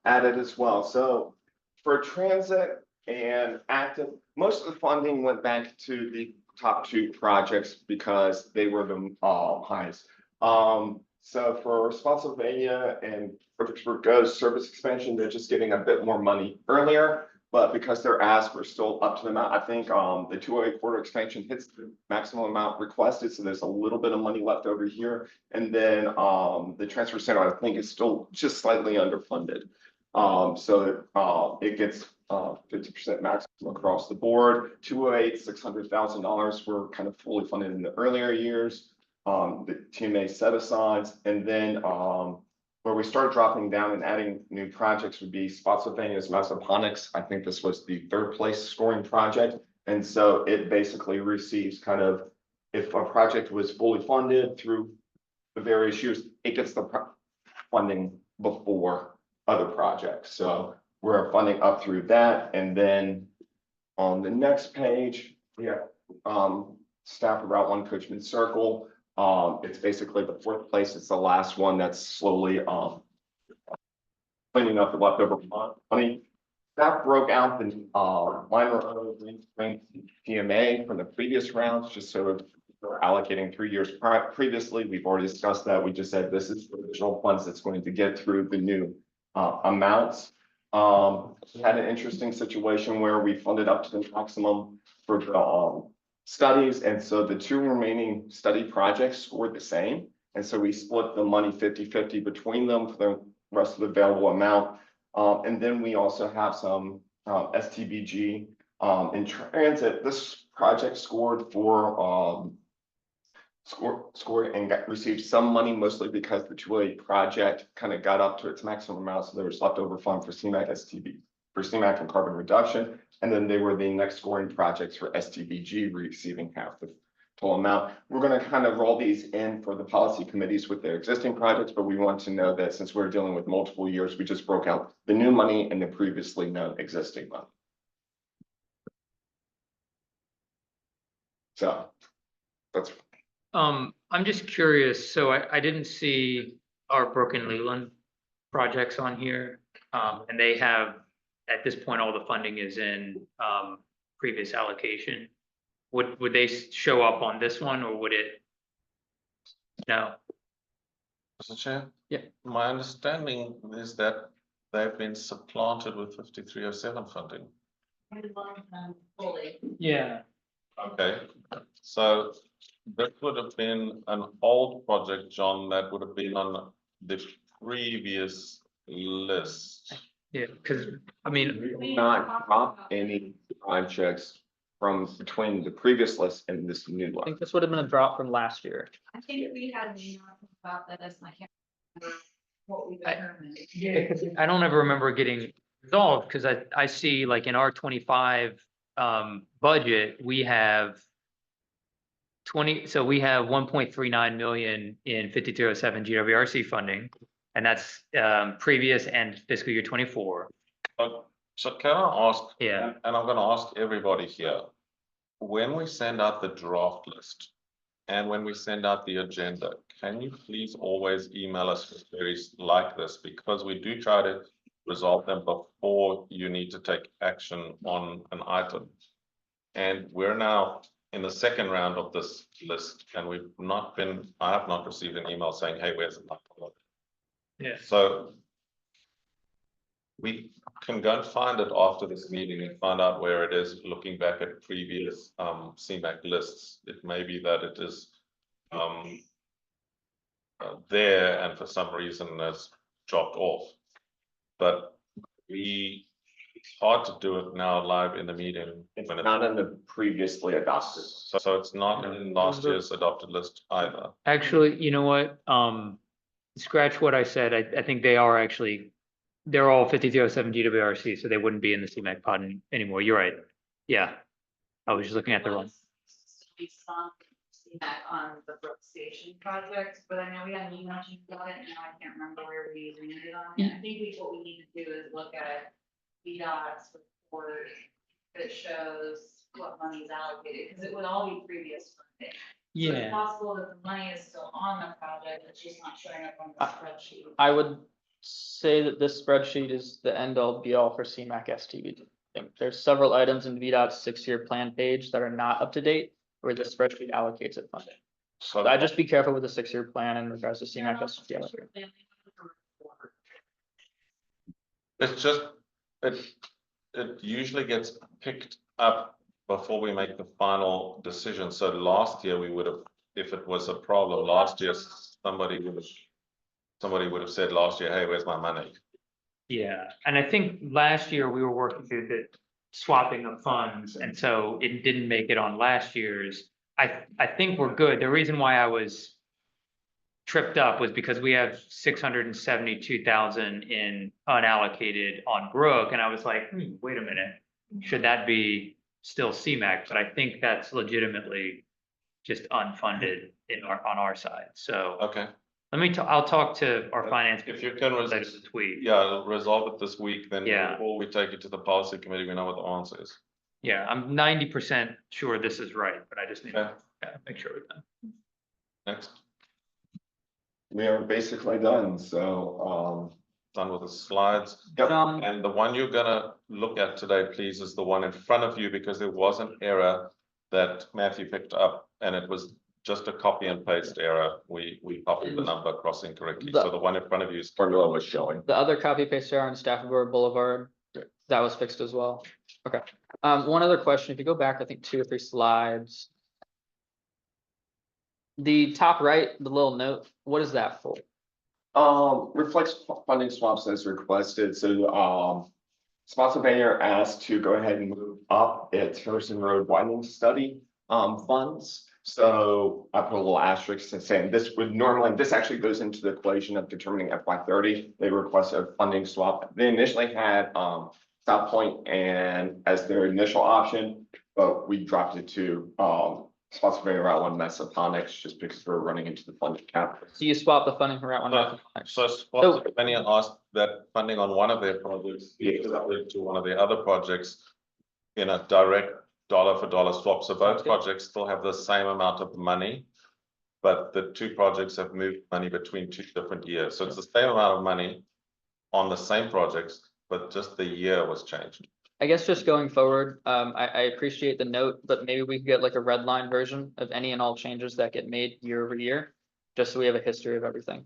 added as well. So for transit and active, most of the funding went back to the top 2 projects because they were the, highest. So for Spotsylvania and Fredericksburg goes service expansion, they're just getting a bit more money earlier. But because their asks were still up to the amount, I think the 208 corridor expansion hits the maximum amount requested, so there's a little bit of money left over here. And then the transfer center, I think, is still just slightly underfunded. So it gets 50% maximum across the board. 208, $600,000 were kind of fully funded in the earlier years. The TMA set asides, and then where we start dropping down and adding new projects would be Spotsylvania's Mesoponics. I think this was the 3rd place scoring project. And so it basically receives kind of, if a project was fully funded through the various years, it gets the funding before other projects. So we're funding up through that. And then on the next page, we have staff Route 1 Coachman Circle. It's basically the 4th place. It's the last one that's slowly cleaning up the leftover money. That broke out the minor TMA from the previous rounds, just so we're allocating 3 years previously. We've already discussed that. We just said this is the original funds that's going to get through the new amounts. We had an interesting situation where we funded up to the maximum for the studies, and so the 2 remaining study projects scored the same, and so we split the money 50-50 between them for the rest of the available amount. And then we also have some STBG in transit. This project scored for scored and received some money, mostly because the 208 project kind of got up to its maximum amount, so there was leftover fund for CMAQ, STB, for CMAQ and carbon reduction. And then they were the next scoring projects for STBG, receiving half the total amount. We're going to kind of roll these in for the policy committees with their existing projects, but we want to know that since we're dealing with multiple years, we just broke out the new money and the previously known existing money. So that's. I'm just curious, so I didn't see our Broken Leland projects on here. And they have, at this point, all the funding is in previous allocation. Would they show up on this one, or would it? No. Mr. Chair? Yeah. My understanding is that they've been supplanted with 5307 funding. Fully. Yeah. Okay, so that would have been an old project, John, that would have been on the previous list. Yeah, because, I mean, We will not drop any projects from between the previous list and this new I one. think this would have been a drop from last year. I think we had an email about this, and I can't remember what we I- determined. because I don't ever remember it getting resolved, because I see like in our 25 budget, we have 20, so we have 1.39 million in 5207 GWRC funding. And that's previous and fiscal year 24. So can I ask? Yeah. And I'm gonna ask everybody here. When we send out the draft list and when we send out the agenda, can you please always email us with queries like this? Because we do try to resolve them before you need to take action on an item. And we're now in the second round of this list and I have not received an email saying, hey, where's the item? Yeah. So we can go and find it after this meeting and find out where it is, looking back at previous CMAC lists. It may be that it is there and for some reason has dropped off. But it's hard to do it now live in the meeting. It's not in the previously adopted. So it's not in last year's adopted list either. Actually, you know what? Scratch what I said. I think they are actually, they're all 5207 GWRC, so they wouldn't be in the CMAC pod anymore. You're right. Yeah. I was just looking at the wrong. We saw that on the Brook Station project, but I know we had an email to you about it, and now I can't remember where we landed on it. I think what we need to do is look at VDOT's report that shows what money's allocated, because it would all be previous funding. So it's possible that the money is still on the project, it's just not showing up on the spreadsheet. I would say that this spreadsheet is the end all be all for CMAC STV. I think there's several items in VDOT's 6-year plan page that are not up to date where the spreadsheet allocates it funding. So So I just be careful with the 6-year plan in regards to CMAC STV. it's just, it usually gets picked up before we make the final decision. So last year we would have, if it was a problem last year, somebody would have said last year, hey, where's my money? Yeah, and I think last year we were working through the swapping of funds, and so it didn't make it on last year's. I think we're good. The reason why I was tripped up was because we have 672,000 in unallocated on Brook, and I was like, wait a minute, should that be still CMAC? But I think that's legitimately just unfunded on our side. So Okay, I'll talk to our finance. if you can, later this week. yeah, resolve it this week, then Yeah. before we take it to the policy committee, we know what the answer is. Yeah, I'm 90% sure this is right, but I just need Okay. to make sure we're done. Next, We are basically done, so, done with the slides. Yep. John, And the one you're gonna look at today, please, is the one in front of you, because there was an error that Matthew picked up, and it was just a copy and paste error. We copied the number across incorrectly, so the one in front of you is. formula was showing. the other copy paste error on Stafford Boulevard, that was fixed as well. Okay. One other question, if you go back, I think 2 or 3 slides. The top right, the little note, what is that for? Reflects funding swaps as requested, so, Spotsylvania asked to go ahead and move up its Harrison Road widening study, funds. So I put a little asterisk and saying this actually goes into the equation of determining FY30. They requested a funding swap. They initially had, South Point and as their initial option, but we dropped it to, Spotsylvania Route 1 Mesoponics just because we're running into the funding cap. So you swap the funding from Route 1. So Spotsylvania asked that funding on one of their projects be accepted to one of the other projects in a direct dollar for dollar swap. So both projects still have the same amount of money, but the 2 projects have moved money between 2 different years. So it's the same amount of money on the same projects, but just the year was changed. I guess just going forward, I appreciate the note, but maybe we could get like a red line version of any and all changes that get made year over year, just so we have a history of everything.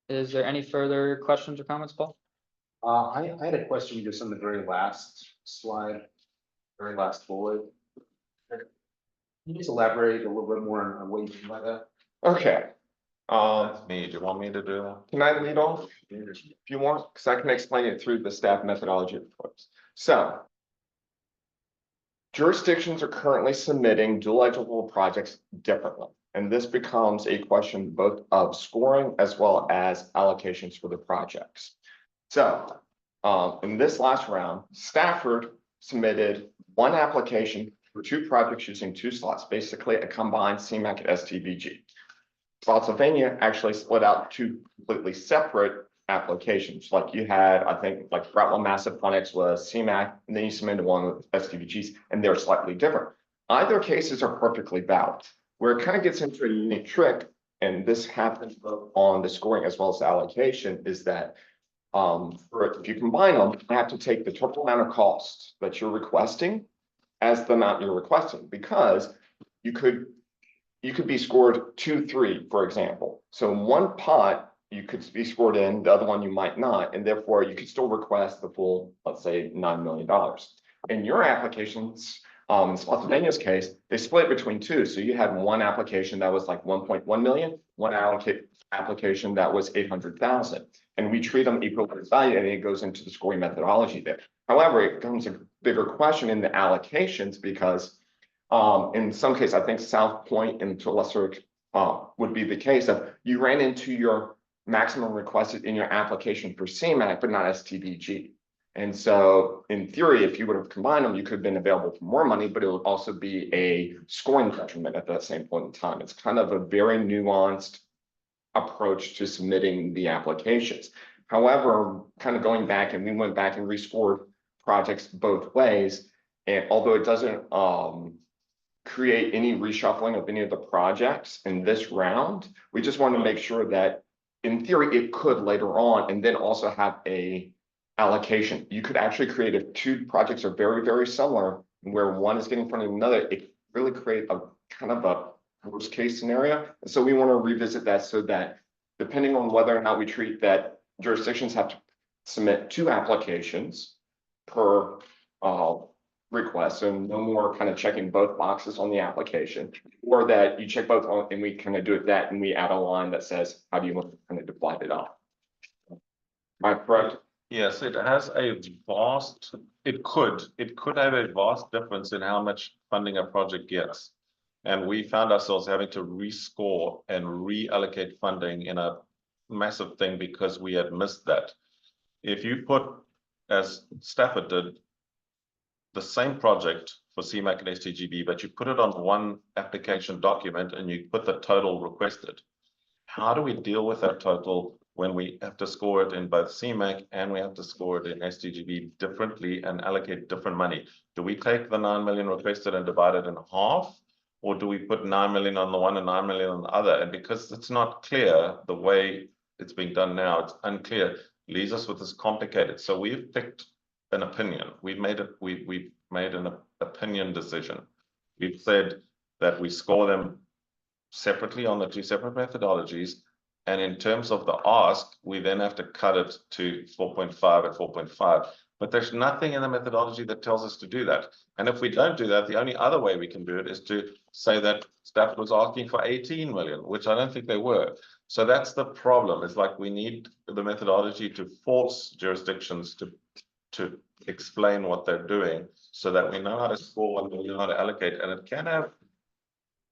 Is there any further questions or comments, Paul? I had a question just on the very last slide, very last bullet. Can you just elaborate a little bit more on what you mean by that? Okay, That's me. Do you want me to do that? Can I lead off if you want? Because I can explain it through the staff methodology approach. So jurisdictions are currently submitting dual eligible projects differently. And this becomes a question both of scoring as well as allocations for the projects. So in this last round, Stafford submitted one application for two projects using two slots, basically a combined CMAQ and STVG. Spotsylvania actually split out two completely separate applications. Like you had, I think, like Rutland Massive Phonics was CMAQ, and then you submitted one with STVGs, and they're slightly different. Either cases are perfectly valid. Where it kind of gets into a unique trick, and this happens both on the scoring as well as the allocation, is that if you combine them, you have to take the total amount of cost that you're requesting as the amount you're requesting, because you could be scored 2-3, for example. So in one pot, you could be scored in, the other one you might not, and therefore you could still request the full, let's say, $9 million. In your applications, in Spotsylvania's case, they split between two. So you had one application that was like 1.1 million, one application that was 800,000. And we treat them equal value, and it goes into the scoring methodology there. However, it becomes a bigger question in the allocations because in some cases, I think South Point and to a lesser would be the case of you ran into your maximum requested in your application for CMAQ, but not STVG. And so in theory, if you would have combined them, you could have been available for more money, but it would also be a scoring detriment at that same point in time. It's kind of a very nuanced approach to submitting the applications. However, kind of going back, and we went back and rescored projects both ways. And although it doesn't create any reshuffling of any of the projects in this round, we just want to make sure that in theory, it could later on, and then also have a allocation. You could actually create, if two projects are very, very similar, where one is getting in front of another, it really create a kind of a worst case scenario. And so we want to revisit that so that depending on whether or not we treat that, jurisdictions have to submit two applications per request, so no more kind of checking both boxes on the application, or that you check both on and we kind of do it that and we add a line that says, how do you want to kind of divide it up? Am I correct? Yes, it has a vast, it could have a vast difference in how much funding a project gets. And we found ourselves having to rescore and reallocate funding in a massive thing because we had missed that. If you put, as Stafford did, the same project for CMAQ and STGB, but you put it on one application document and you put the total requested. How do we deal with that total when we have to score it in both CMAQ and we have to score it in STGB differently and allocate different money? Do we take the 9 million requested and divide it in half? Or do we put 9 million on the one and 9 million on the other? And because it's not clear the way it's being done now, it's unclear, leaves us with this complicated. So we've picked an opinion. We've made an opinion decision. We've said that we score them separately on the two separate methodologies. And in terms of the ask, we then have to cut it to 4.5 and 4.5. But there's nothing in the methodology that tells us to do that. And if we don't do that, the only other way we can do it is to say that staff was asking for 18 million, which I don't think they were. So that's the problem. It's like we need the methodology to force jurisdictions to explain what they're doing so that we know how to score and we know how to allocate. And it can have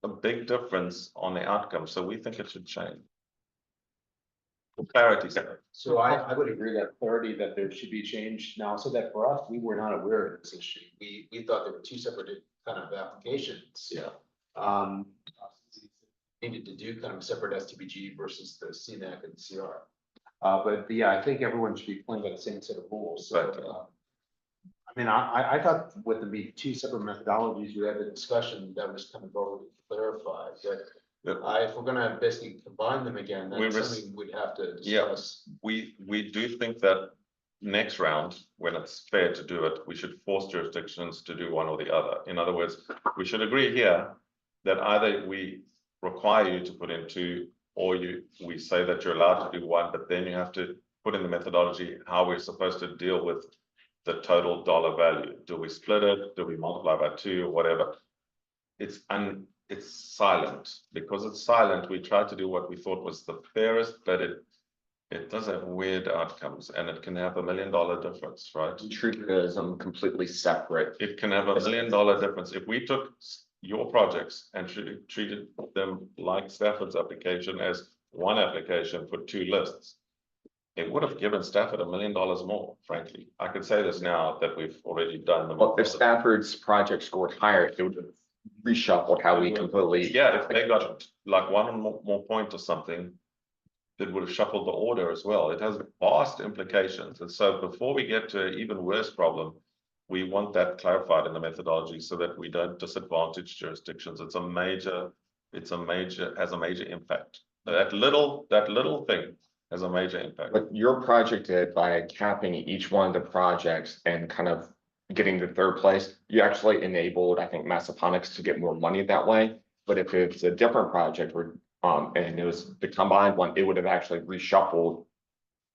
a big difference on the outcome. So we think it should change. For clarity. So I would agree that clarity that there should be change now, so that for us, we were not aware of this issue. We thought there were two separate kind of applications. Yeah. Needed to do kind of separate STBG versus the CNAC and the CR. But yeah, I think everyone should be playing by the same set of rules. So I mean, I thought with the be two separate methodologies, we had the discussion that was kind of already clarified. But if we're gonna basically combine them again, that's something we'd have to discuss. Yeah, we do think that next round, when it's fair to do it, we should force jurisdictions to do one or the other. In other words, we should agree here that either we require you to put in two, or we say that you're allowed to do one, but then you have to put in the methodology how we're supposed to deal with the total dollar value. Do we split it? Do we multiply by 2 or whatever? It's it's silent. Because it's silent, we tried to do what we thought was the fairest, but it does have weird outcomes, and it can have $1 million difference, right? Treat it as completely separate. It can have $1 million difference. If we took your projects and treated them like Stafford's application as one application for 2 lists, it would have given Stafford $1 million more, frankly. I could say this now that we've already done them. Well, if Stafford's project scored higher, it would have reshuffled how we completely. Yeah, if they got like one more point or something, it would have shuffled the order as well. It has vast implications. And so before we get to an even worse problem, we want that clarified in the methodology so that we don't disadvantage jurisdictions. Has a major impact. That little thing has a major impact. What your project did by capping each one of the projects and kind of getting the 3rd place, you actually enabled, I think, Massaponax to get more money that way. But if it's a different project where, and it was the combined one, it would have actually reshuffled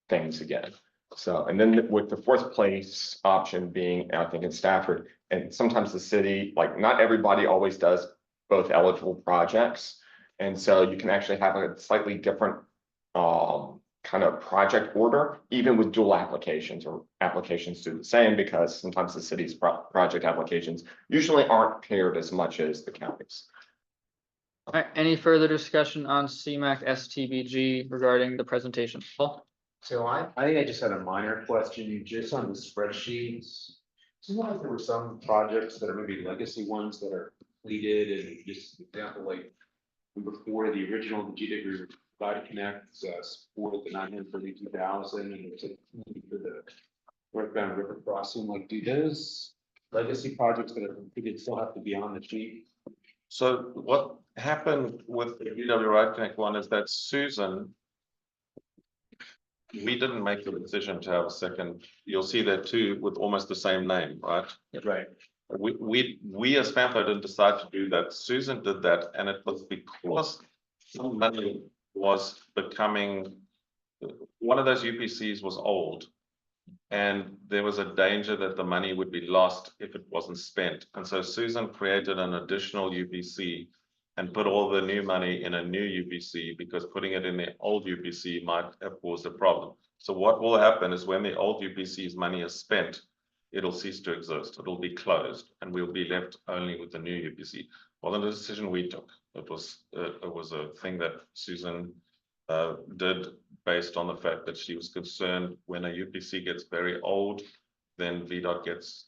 things again. So, and then with the 4th place option being, I think in Stafford, and sometimes the city, like not everybody always does both eligible projects. And so you can actually have a slightly different kind of project order, even with dual applications, or applications do the same, because sometimes the city's project applications usually aren't paired as much as the counties. All right, any further discussion on CMAC STBG regarding the presentation? Paul? So I think I just had a minor question, just on the spreadsheets. Seems like there were some projects that are maybe legacy ones that are completed, and just an example, like number 4, the original, the GW Body Connect, support the 932,000, and there's a for the northbound river crossing. Like, do those legacy projects that are completed still have to be on the sheet? So what happened with the UW Right Connect one is that Susan, we didn't make the decision to have a second. You'll see there 2 with almost the same name, right? Right. We as FAMPO didn't decide to do that. Susan did that, and it was because some money was becoming, one of those UPCs was old, and there was a danger that the money would be lost if it wasn't spent. And so Susan created an additional UPC and put all the new money in a new UPC, because putting it in the old UPC might have caused a problem. So what will happen is when the old UPC's money is spent, it'll cease to exist. It'll be closed, and we'll be left only with the new UPC. Well, the decision we took, it was a thing that Susan did based on the fact that she was concerned when a UPC gets very old, then VDOT gets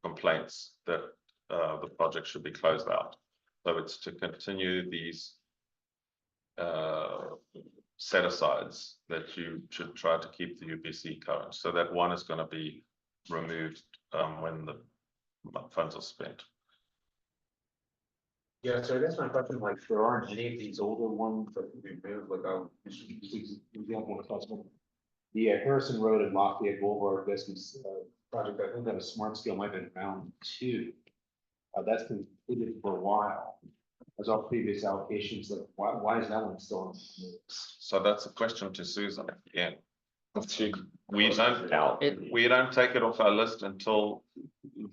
complaints that the project should be closed out. So it's to continue these set-asides that you should try to keep the UPC current. So that one is going to be removed when the funds are spent. Yeah, so I guess my question, like, there aren't any of these older ones that can be moved, like, example of possible. The Harrison Road and Lafayette Boulevard Business project, I think that a smart scale might have been round 2. That's been completed for a while. As all previous allocations, like, why is that one still on? So that's a question to Susan again. We don't take it off our list until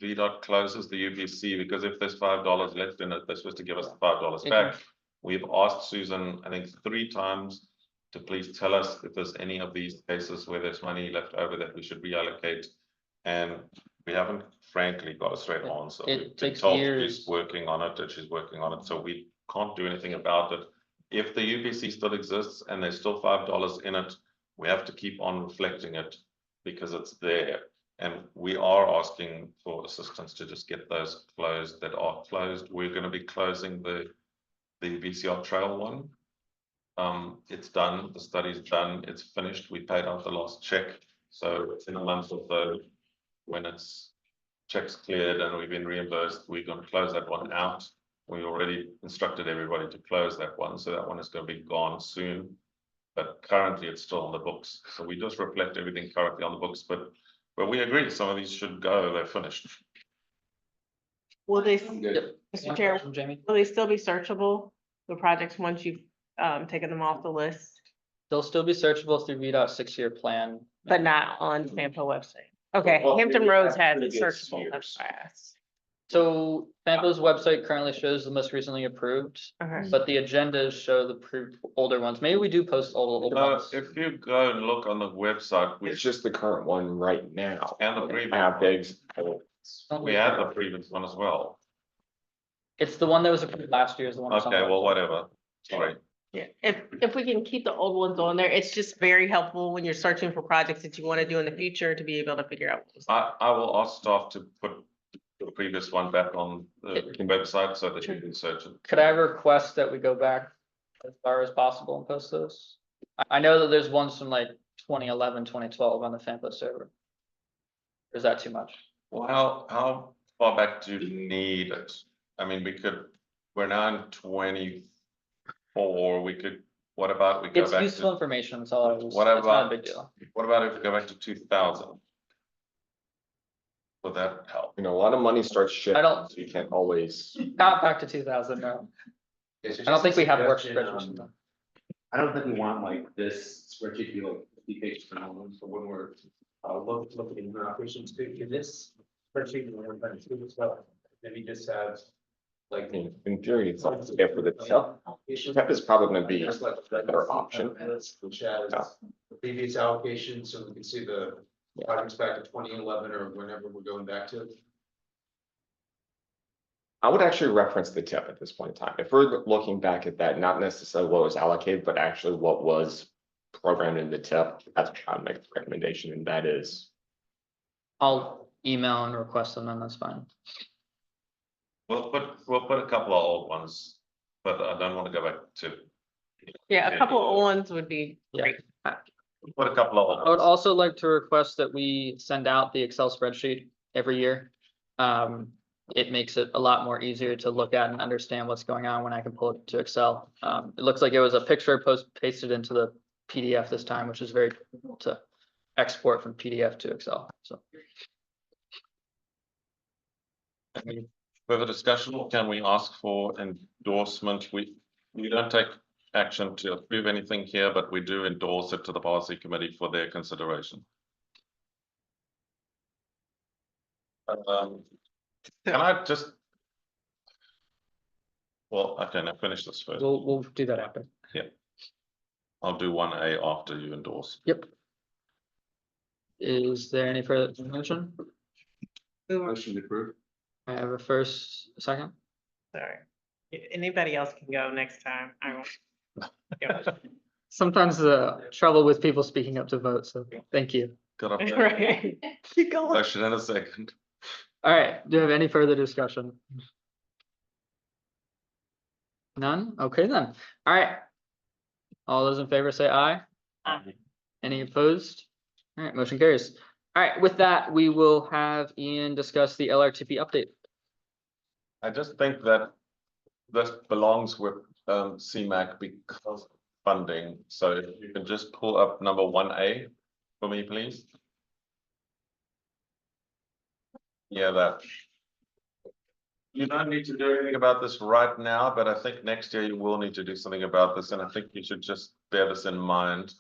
VDOT closes the UPC, because if there's $5 left in it, they're supposed to give us the $5 back. We've asked Susan, I think 3 times, to please tell us if there's any of these cases where there's money left over that we should reallocate, and we haven't frankly got a straight answer. We've been told she's working on it, and she's working on it, so we can't do anything about it. If the UPC still exists and there's still $5 in it, we have to keep on reflecting it because it's there. And we are asking for assistance to just get those closed that are closed. We're going to be closing the VCR trail one. It's done, the study's done, it's finished. We paid out the last check. So it's in a month or so when it's checks cleared and we've been reimbursed, we're going to close that one out. We already instructed everybody to close that one. So that one is going to be gone soon. But currently it's still on the books. So we just reflect everything currently on the books, but we agree some of these should go, they're finished. Will they, Good. Mr. Chair, Jamie? will they still be searchable, the projects, once you've taken them off the list, They'll still be searchable through VDOT's 6-year plan. but not on FAMPO website? Okay, Well, Hampton we Roads have has it previous searchable, that's years. why I asked. So Fampo's website currently shows the most recently approved, Okay. but the agendas show the older ones. Maybe we do post all the older ones. If you go and look on the website, It's just the current one right now. And the previous How one. big? we had the previous one as well. It's the one that was approved last year is the one. that's on the Okay, well, website. whatever, sorry. Yeah, if we can keep the old ones on there, it's just very helpful when you're searching for projects that you want to do in the future to be able to figure out. I will ask staff to put the previous one back on the website so that you can search it. Could I request that we go back as far as possible and post those? I know that there's ones from like 2011, 2012 on the Fampo server. Or is that too much? Well, how far back do you need it? I mean, we're now in 24, we could, what about we go It's back useful to, information, that's all I was, What it's not a about- big deal. what about if we go back to 2000? Would that help? You know, a lot of money starts shifting, I don't- so you can't always. Not back to 2000, no. I don't think we have work spreadsheets. I don't think we want like this spreadsheet to be like 50 pages long, so when we're looking at operations, to this spreadsheet, and we're trying to do as well. Maybe just have like. In theory, it's like, yeah, for the TEP is probably gonna be a better option. Which has the previous allocation, so we can see the projects back to 2011 or whenever we're going back to. I would actually reference the TIP at this point in time. If we're looking back at that, not necessarily what was allocated, but actually what was programmed in the TIP, that's what I'd make the recommendation, and that is. I'll email and request them, and that's fine. We'll put a couple of old ones, but I don't want to go back to. Yeah, a couple of old ones would be great. Put a couple of old I would ones. also like to request that we send out the Excel spreadsheet every year. It makes it a lot more easier to look at and understand what's going on when I can pull it to Excel. It looks like it was a picture pasted into the PDF this time, which is very difficult to export from PDF to Excel, so. Any further discussion, or can we ask for endorsement? We don't take action to approve anything here, but we do endorse it to the policy committee for their consideration. Can I just? Well, okay, now finish this first. We'll do that after. I'll do 1A after you endorse. Yep. Is there any further mention? Motion approved. I have a first, a second. Sorry. Anybody else can go next time. I won't. Sometimes the trouble with people speaking up to vote, so thank you. Got up there. Right. Keep going. Motion and a second. All right, do you have any further discussion? None? Okay then. All right. All those in favor say aye. Aye. Any opposed? All right, motion carries. All right, with that, we will have Ian discuss the LRTP update. I just think that this belongs with CMAC because of funding. So if you can just pull up number 1A for me, please. Yeah, that. You don't need to do anything about this right now, but I think next year you will need to do something about this, and I think you should just bear this in mind.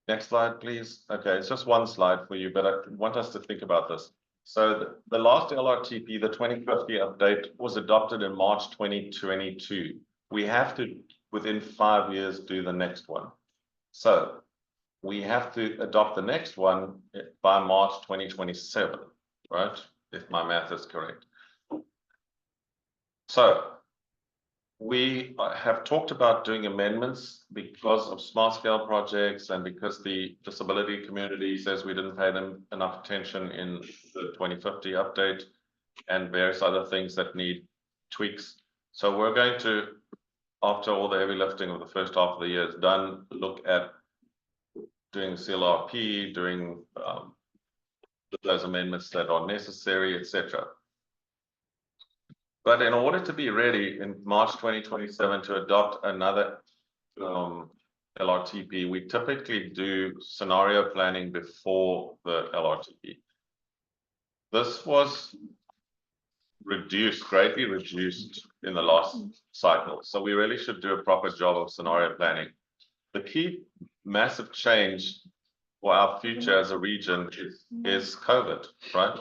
Next slide, please. Okay, it's just one slide for you, but I want us to think about this. So the last LRTP, the 2050 update, was adopted in March 2022. We have to, within 5 years, do the next one. So we have to adopt the next one by March 2027, right? If my math is correct. So we have talked about doing amendments because of small scale projects and because the disability community says we didn't pay them enough attention in the 2050 update and various other things that need tweaks. So we're going to, after all the heavy lifting of the first half of the year is done, look at doing CLRP, doing those amendments that are necessary, etc. But in order to be ready in March 2027 to adopt another LRTP, we typically do scenario planning before the LRTP. This was greatly reduced in the last cycle. So we really should do a proper job of scenario planning. The key massive change for our future as a region is COVID, right?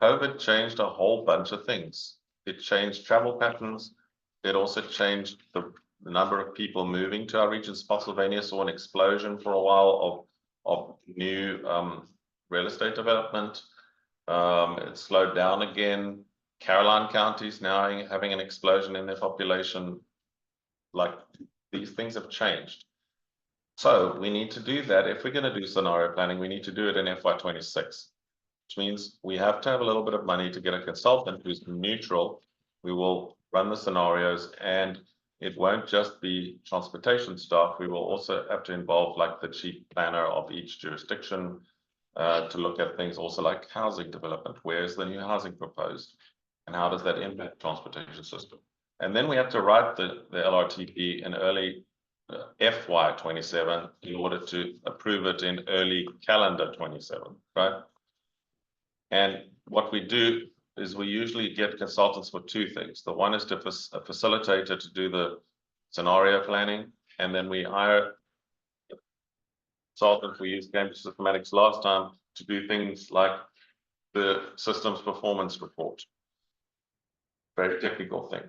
COVID changed a whole bunch of things. It changed travel patterns. It also changed the number of people moving to our region. Spotsylvania saw an explosion for a while of new real estate development. It slowed down again. Caroline counties now having an explosion in their population. Like, these things have changed. So we need to do that. If we're going to do scenario planning, we need to do it in FY26, which means we have to have a little bit of money to get a consultant who's neutral. We will run the scenarios, and it won't just be transportation staff. We will also have to involve like the chief planner of each jurisdiction to look at things also like housing development. Where's the new housing proposed? And how does that impact transportation system? And then we have to write the LRTP in early FY27 in order to approve it in early calendar 27, right? And what we do is we usually get consultants for two things. The one is to a facilitator to do the scenario planning, and then we hire a consultant. We used Cambridge Systematics last time to do things like the systems performance report. Very technical thing.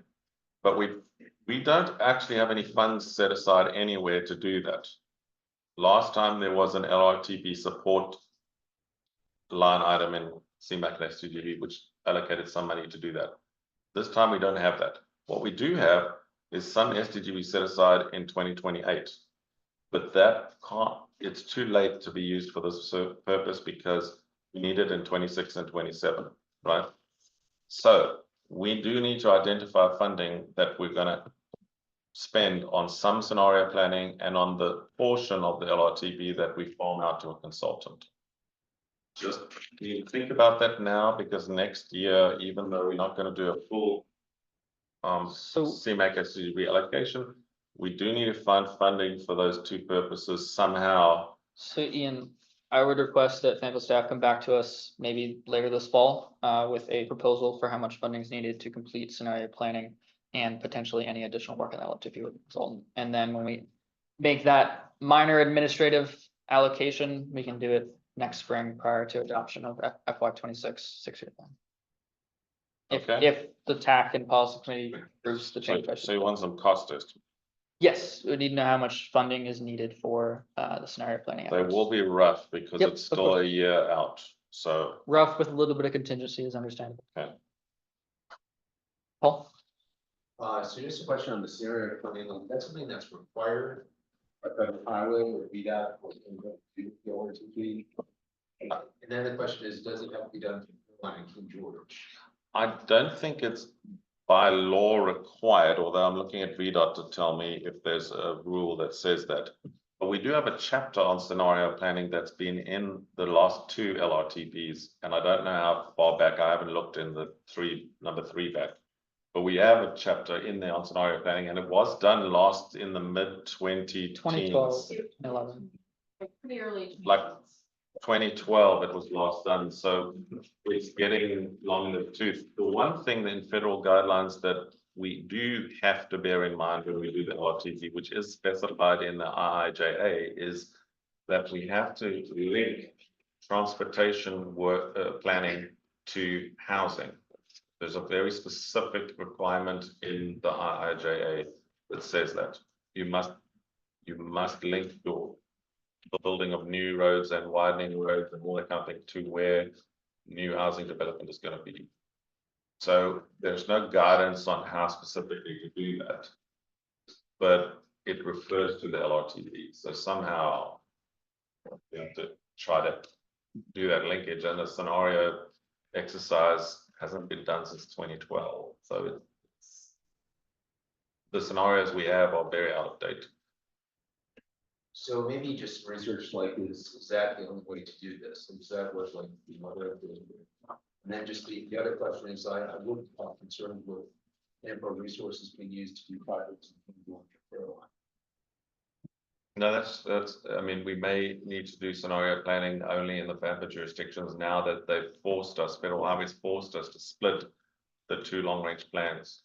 But we don't actually have any funds set aside anywhere to do that. Last time there was an LRTP support line item in CMAC and STGB, which allocated some money to do that. This time we don't have that. What we do have is some STGB set aside in 2028, but that can't, it's too late to be used for this purpose because we need it in 26 and 27, right? So we do need to identify funding that we're going to spend on some scenario planning and on the portion of the LRTP that we farm out to a consultant. Just think about that now, because next year, even though we're not going to do a full CMAC STGB allocation, we do need to find funding for those two purposes somehow. So Ian, I would request that financial staff come back to us maybe later this fall with a proposal for how much funding is needed to complete scenario planning and potentially any additional work on LRTP with the consultant. And then when we make that minor administrative allocation, we can do it next spring prior to adoption of FY26 6-year plan. Okay. If the TAC and policy committee approves the change. So you want some cost estimate? Yes, we need to know how much funding is needed for the scenario planning. They efforts. will be rough because Yep, it's of still course. a year out. So Rough with a little bit of contingency is understandable. Okay. Paul? So just a question on the scenario planning, like, that's something that's required, like the highway or VDOT or the LRTP. And then the question is, does it have to be done in King George? I don't think it's by law required, although I'm looking at VDOT to tell me if there's a rule that says that. But we do have a chapter on scenario planning that's been in the last two LRTPs, and I don't know how far back. I haven't looked in the number three back. But we have a chapter in there on scenario planning, and it was done last in the mid-2010s. 2012, 11. Pretty early. Like 2012, it was last done, so it's getting long in the tooth. The one thing in federal guidelines that we do have to bear in mind when we do the LRTP, which is specified in the IIJA, is that we have to link transportation work planning to housing. There's a very specific requirement in the IIJA that says that you must link your building of new roads and widening roads and all that kind of thing to where new housing development is going to be. So there's no guidance on how specifically to do that, but it refers to the LRTP. So somehow we have to try to do that linkage, and the scenario exercise hasn't been done since 2012. So the scenarios we have are very out of date. So maybe just research like is that the only way to do this? Is that what like the other thing? And then just the other question is I would be concerned with ample resources being used to do projects in North Carolina. No, that's, I mean, we may need to do scenario planning only in the Pampa jurisdictions now that they've forced us, Federal Highways forced us to split the two long-range plans.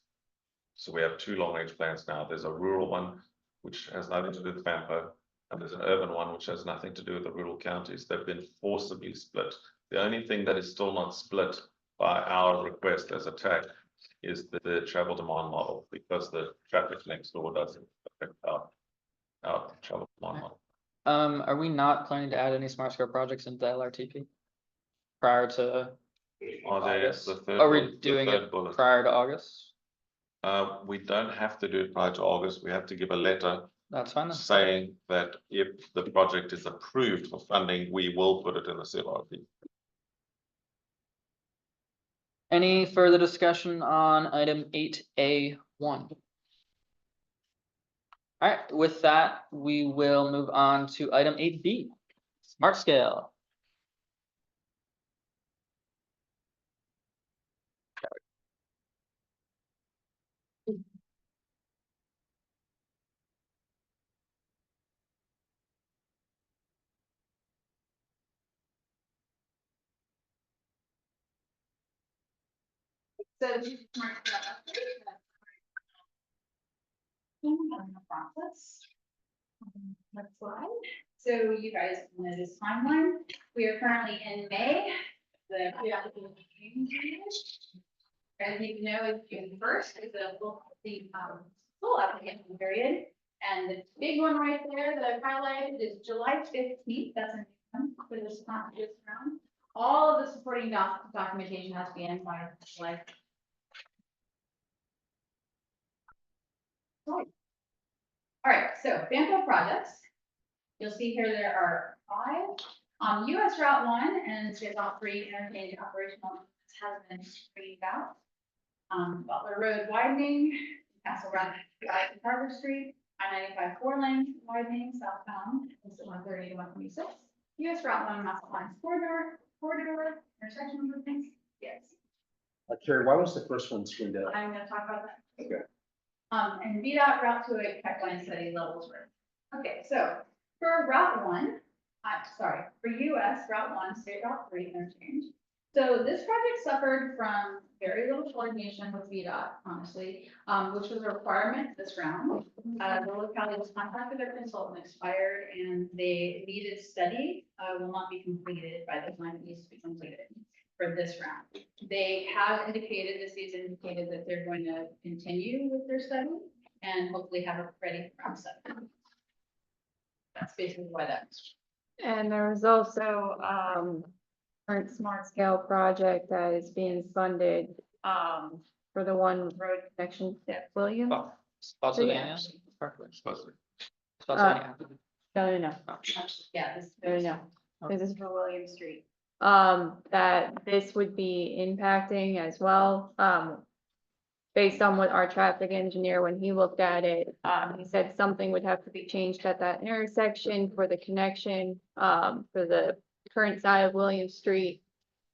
So we have two long-range plans now. There's a rural one, which has nothing to do with Pampa, and there's an urban one, which has nothing to do with the rural counties. They've been forcibly split. The only thing that is still not split by our request as a TAC is the travel demand model, because the traffic next door doesn't affect our travel demand model. Are we not planning to add any smart scale projects into LRTP? Prior to Are there August? the third Are we bullet- the doing third it bullet? prior to August? We don't have to do it prior to August. We have to give a letter That's fine. Then. saying that if the project is approved for funding, we will put it in the CLRP. Any further discussion on item 8A1? All right, with that, we will move on to item 8B, smart scale. So. Process. Next slide. So you guys know this timeline. We are currently in May. The pre-application period. As you know, it's June 1st is the full application period. And the big one right there that I've highlighted is July 15th. That's a new one for this round. All of the supporting documentation has to be in by July. All right, so Banco projects. You'll see here there are 5 on US Route 1 and State Route 3 interchange operational has been screened out. Butler Road widening, Castle Run, Carver Street, I-95 4-lane widening southbound, is 130 to 126. US Route 1 Massillon corridor intersection improvements. Yes, Carrie, why was the first one screened out? I'm going to talk about that. Okay. And VDOT Route 208 pipeline study levels were. Okay, so for Route 1, for US Route 1, State Route 3 interchange. So this project suffered from very little coordination with VDOT, honestly, which was a requirement this round. The locality was contacted, their consultant expired, and they needed study will not be completed by the time it needs to be completed for this round. They have indicated, the city's indicated that they're going to continue with their study and hopefully have it ready for round 7. That's basically why that's. And there was also, current smart scale project that is being funded, for the one road connection at Williams. Spotsylvania. So, Perfect. Supposedly. Spotsylvania. No. Yeah, this. No. This is for William Street. That this would be impacting as well. Based on what our traffic engineer, when he looked at it, he said something would have to be changed at that intersection for the connection, for the current side of William Street.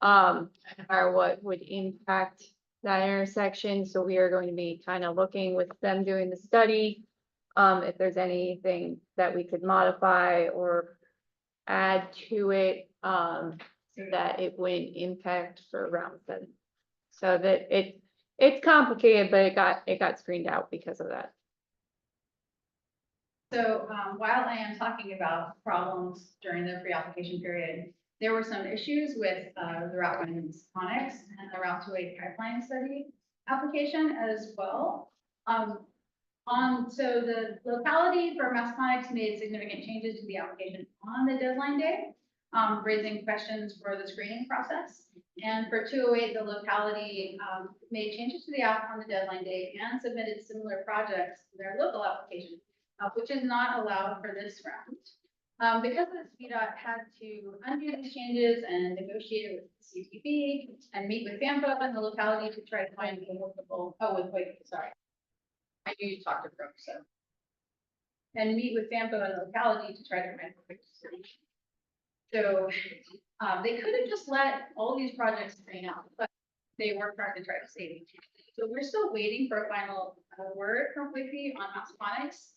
Or what would impact that intersection. So we are going to be kind of looking with them doing the study. If there's anything that we could modify or add to it, so that it wouldn't impact for round 7. So that it's complicated, but it got screened out because of that. So while I am talking about problems during the pre-application period, there were some issues with the Route 1 Masconics and the Route 208 pipeline study application as well. So the locality for Masconics made significant changes to the application on the deadline day, raising questions for the screening process. And for 208, the locality made changes to the app on the deadline day and submitted similar projects to their local application, which is not allowed for this round. Because the VDOT had to undo these changes and negotiate with CTV and meet with FAMPO and the locality to try to find a workable, sorry. I knew you talked to Brooke, so. And meet with FAMPO and the locality to try to find a quick solution. So they could have just let all these projects drain out, but they were trying to try to save it. So we're still waiting for a final word from Wiki on Masconics.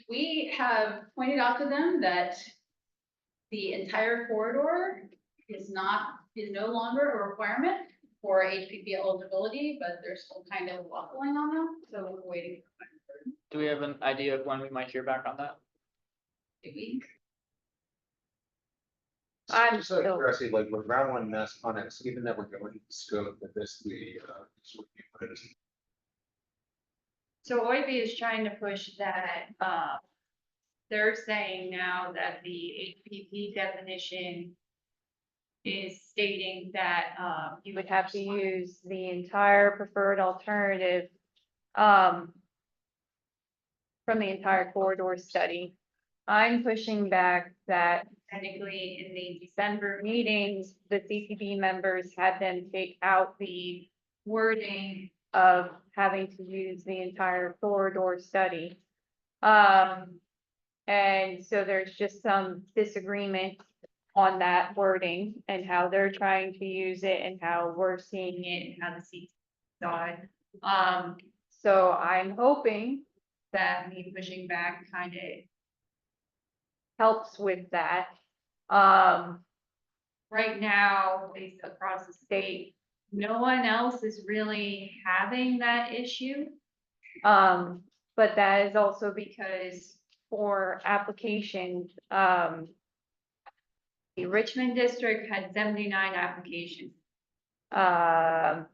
We have pointed out to them that the entire corridor is no longer a requirement for HPP eligibility, but they're still kind of waffling on them, so we're waiting for a final word. Do we have an idea of when we might hear back on that? A week. I'm Just like, still, curiosity, like with round one mass connects, given that we're going to the scope of this, so OIB is trying to push that, they're saying now that the HPP definition is stating that, you would have to use the entire preferred alternative, from the entire corridor study. I'm pushing back that technically in the December meetings, the CCB members had them take out the wording of having to use the entire corridor study. And so there's just some disagreement on that wording and how they're trying to use it and how we're seeing it and how the CCB saw it. So I'm hoping that me pushing back kind of helps with that. Right now, based across the state, no one else is really having that issue. But that is also because for applications, the Richmond district had 79 applications.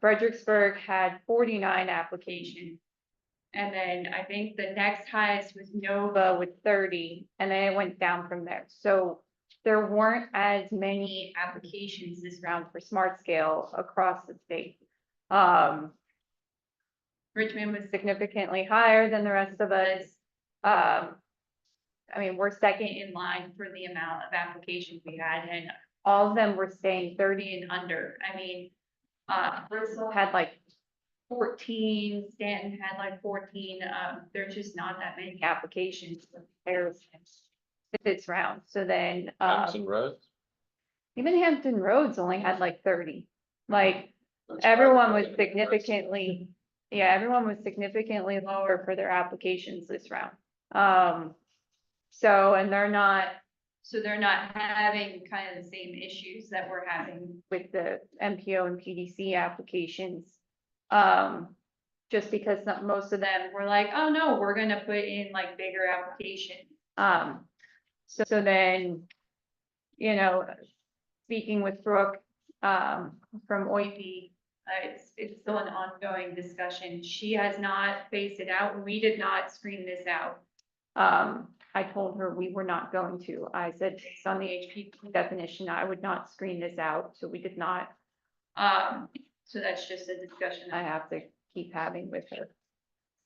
Fredericksburg had 49 applications. And then I think the next highest was Nova with 30, and then it went down from there. So there weren't as many applications this round for Smart Scale across the state. Richmond was significantly higher than the rest of us. I mean, we're second in line for the amount of applications we had, and all of them were saying 30 and under. I mean, Bristol had like 14, Stanton had like 14, there's just not that many applications for comparison this round, so then, Hampton Road. even Hampton Roads only had like 30, like, everyone was significantly, yeah, everyone was significantly lower for their applications this round. So, and they're not having kind of the same issues that we're having with the MPO and PDC applications. Just because most of them were like, oh no, we're gonna put in like bigger applications. So then, you know, speaking with Brooke, from OIP, it's still an ongoing discussion. She has not phased it out. We did not screen this out. I told her we were not going to. I said, based on the HPP definition, I would not screen this out, so we did not. So that's just a discussion I have to keep having with her.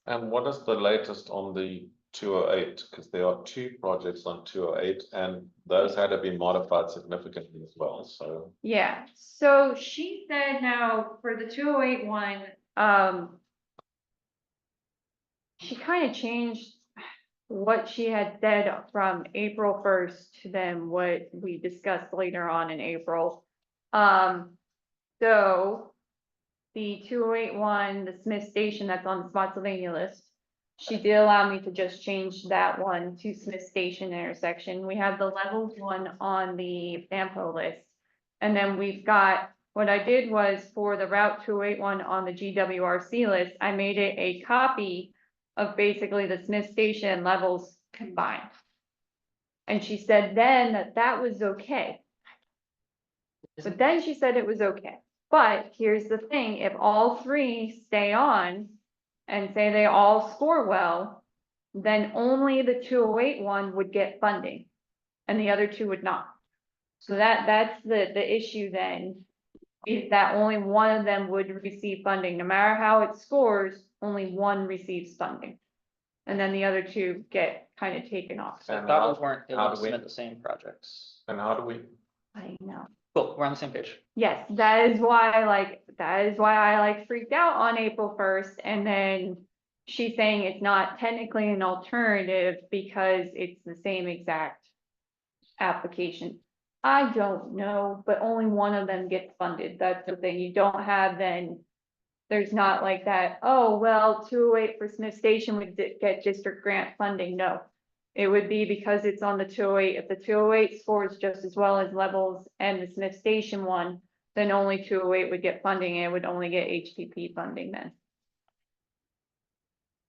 And what is the latest on the 208? Because there are 2 projects on 208 and those had to be modified significantly as well, so. Yeah, so she said now for the 208 one, she kind of changed what she had said from April 1st to then what we discussed later on in April. So the 208 the Smith Station that's on the Spotsylvania list, she did allow me to just change that one to Smith Station intersection. We have the level 1 on the FAMPO list. And then we've got, what I did was for the Route 281 on the GWRC list, I made it a copy of basically the Smith Station levels combined. And she said then that that was okay. But then she said it was okay. But here's the thing, if all 3 stay on and say they all score well, then only the 208 one would get funding and the other 2 would not. So that's the issue then, is that only one of them would receive funding. No matter how it scores, only one receives funding. And then the other 2 get kind of taken off. So I And thought how- we weren't how able to do we- submit the same projects. And how do we, I know. Cool, we're on the same page. Yes, that is why I freaked out on April 1st, and then she's saying it's not technically an alternative because it's the same exact application. I don't know, but only one of them gets funded. That's the thing. You don't have then, there's not like that, oh, well, 208 for Smith Station would get district grant funding. No. It would be because it's on the 208. If the 208 scores just as well as levels and the Smith Station one, then only 208 would get funding and it would only get HPP funding then.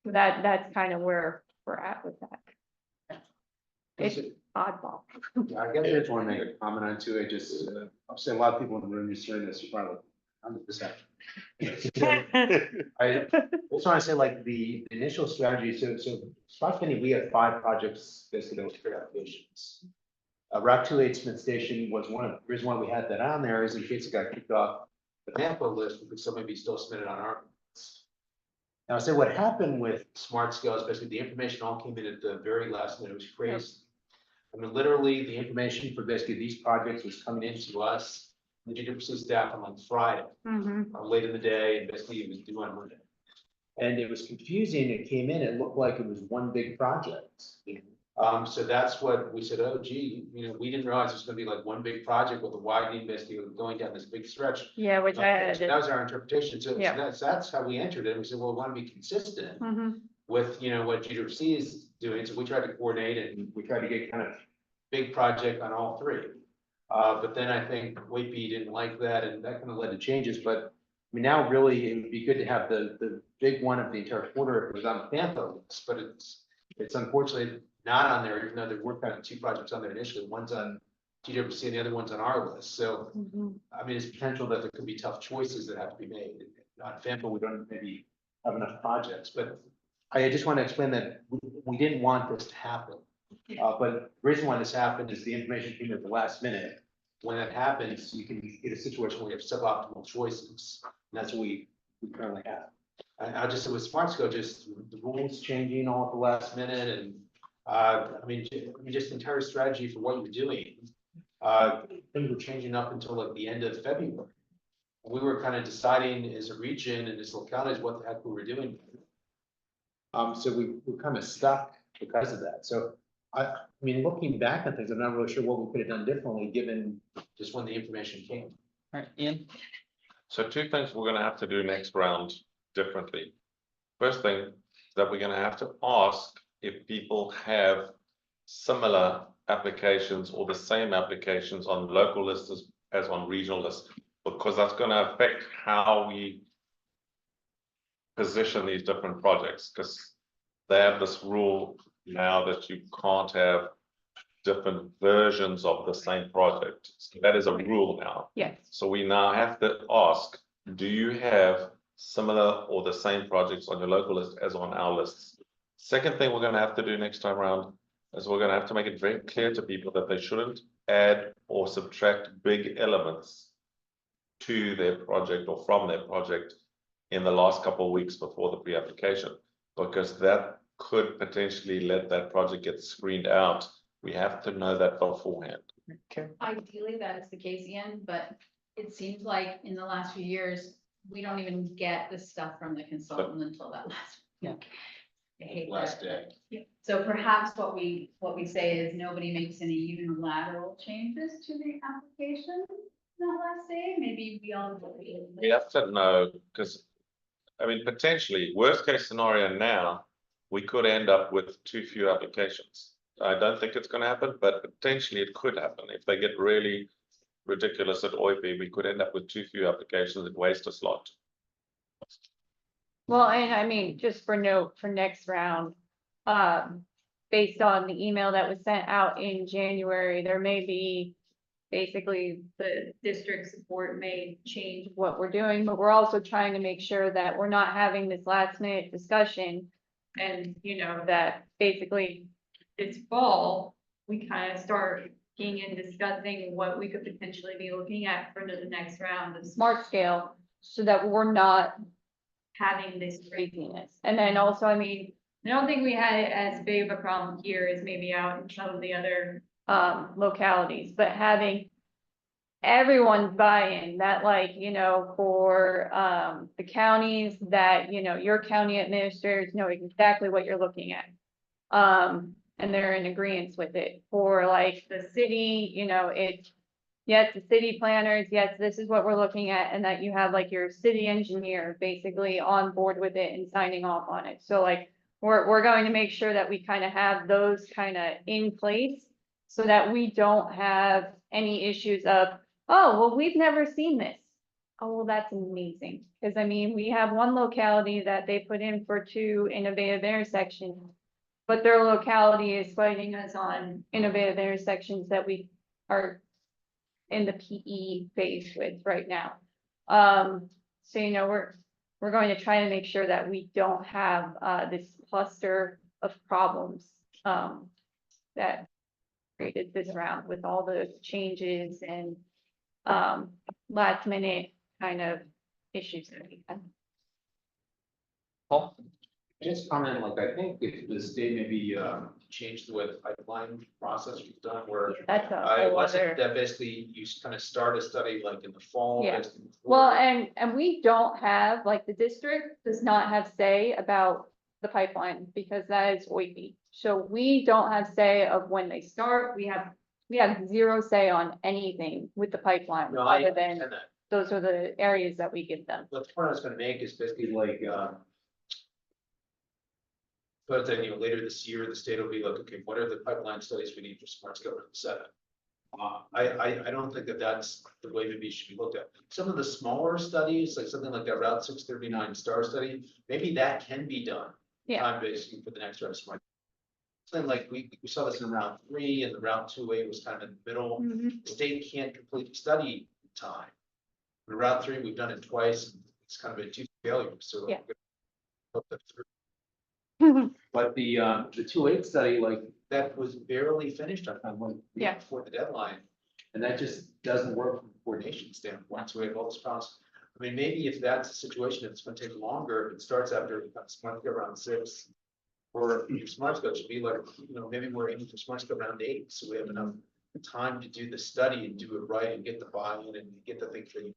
That's kind of where we're at with that. It's oddball. Yeah, I guess I just want to make a comment on too. I'm saying a lot of people in the room just hearing this, you're probably 100%. I just want to say like the initial strategy, so Scott County, we had 5 projects basically that was for applications. Route 28 Smith Station was one of, the reason why we had that on there is in case it got kicked off the NAMPO list, we could still maybe still submit it on our list. Now, so what happened with Smart Scale is basically the information all came in at the very last minute. It was crazy. I mean, literally, the information for basically these projects was coming into us, the GWC staff on like Friday, late in the day, and basically it was due on Monday. And it was confusing. It came in, it looked like it was one big project. So that's what we said, oh gee, we didn't realize it was gonna be like one big project with a widening, basically going down this big stretch. Yeah, which I had. So that was our interpretation. So Yeah. that's how we entered it. We said, well, we want to be consistent with, what GWC is doing. So we tried to coordinate and we tried to get kind of big project on all 3. But then I think Whitby didn't like that and that kind of led to changes. But I mean, now really it would be good to have the big one of the entire quarter. It was on the Panther list, but it's unfortunately not on there, even though there were kind of 2 projects on there initially. One's on GWC and the other one's on our list. So, I mean, it's potential that there could be tough choices that have to be made. On FAMPA, we don't maybe have enough projects, but I just want to explain that we didn't want this to happen. But the reason why this happened is the information came at the last minute. When that happens, you can get a situation where you have suboptimal choices. And that's what we currently have. And I'll just say with Smart Scale, just the rules changing all at the last minute and I mean, just the entire strategy for what you're doing. Things were changing up until like the end of February. We were kind of deciding as a region and as localities what the heck we were doing. So we were kind of stuck because of that. So I mean, looking back at things, I'm not really sure what we could have done differently given just when the information came. All right, Ian. So 2 things we're gonna have to do next round differently. First thing is that we're gonna have to ask if people have similar applications or the same applications on local lists as on regional lists, because that's going to affect how we position these different projects, because they have this rule now that you can't have different versions of the same project. So that is a rule now. Yes. So we now have to ask, do you have similar or the same projects on your local list as on our lists? Second thing we're going to have to do next time around is we're going to have to make it very clear to people that they shouldn't add or subtract big elements to their project or from their project in the last couple of weeks before the pre-application, because that could potentially let that project get screened out. We have to know that beforehand. Ideally, that is the case, Ian, but it seems like in the last few years, we don't even get the stuff from the consultant until that last week. I hate Last that. day. So perhaps what we say is nobody makes any unilateral changes to the application that last day, maybe we all. We have to know, because I mean, potentially, worst case scenario now, we could end up with too few applications. I don't think it's going to happen, but potentially it could happen. If they get really ridiculous at OIP, we could end up with too few applications and waste a slot. Well, and I mean, just for note for next round, based on the email that was sent out in January, there may be basically the district support may change what we're doing, but we're also trying to make sure that we're not having this last minute discussion. And that basically this fall, we kind of start looking and discussing what we could potentially be looking at for the next round of Smart Scale, so that we're not having this craziness. And then also, I mean, I don't think we had it as big of a problem here as maybe out in some of the other localities, but having everyone's buy-in that for the counties that, your county administrators know exactly what you're looking at. And they're in agreement with it. For like the city, it's, yes, the city planners, yes, this is what we're looking at, and that you have like your city engineer basically on board with it and signing off on it. So like, we're going to make sure that we kind of have those kind of in place so that we don't have any issues of, oh, well, we've never seen this. Oh, well, that's amazing. Because I mean, we have one locality that they put in for 2 innovative intersections, but their locality is fighting us on innovative intersections that we are in the PE phase with right now. So, you know, we're going to try to make sure that we don't have, this cluster of problems, that created this round with all the changes and, last minute kind of issues that we had. Paul? Just comment, like, I think if the state maybe changed the way the pipeline process was done, where That's a I whole wasn't other. that basically you kind of start a study like in the fall. Yeah. basically before- Well, and we don't have, like, the district does not have say about the pipeline because that is OIP. So we don't have say of when they start. We have zero say on anything with the pipeline No, I other than understand that. those are the areas that we give them. But the point I was gonna make is basically like, but then, you know, later this year, the state will be like, okay, what are the pipeline studies we need for smart government setup? I don't think that that's the way maybe it should be looked at. Some of the smaller studies, like something like that Route 639 STAR study, maybe that can be done. Yeah. Time based for the next round of smart. Something like we saw this in round 3 and the round 2A was kind of in the middle. Mhm. The state can't complete study in time. In route 3, we've done it twice. It's kind of a 2 failure, so. Yeah. Hope that through. But the 2.8 study, like, that was barely finished on time, like, Yeah. before the deadline. And that just doesn't work from a coordination standpoint, so we have all this problems. I mean, maybe if that's a situation, it's gonna take longer, if it starts after smart around 6. Or your smart scope should be like, you know, maybe we're aiming for smart scope around 8, so we have enough time to do the study and do it right and get the buy-in and get the thing for you.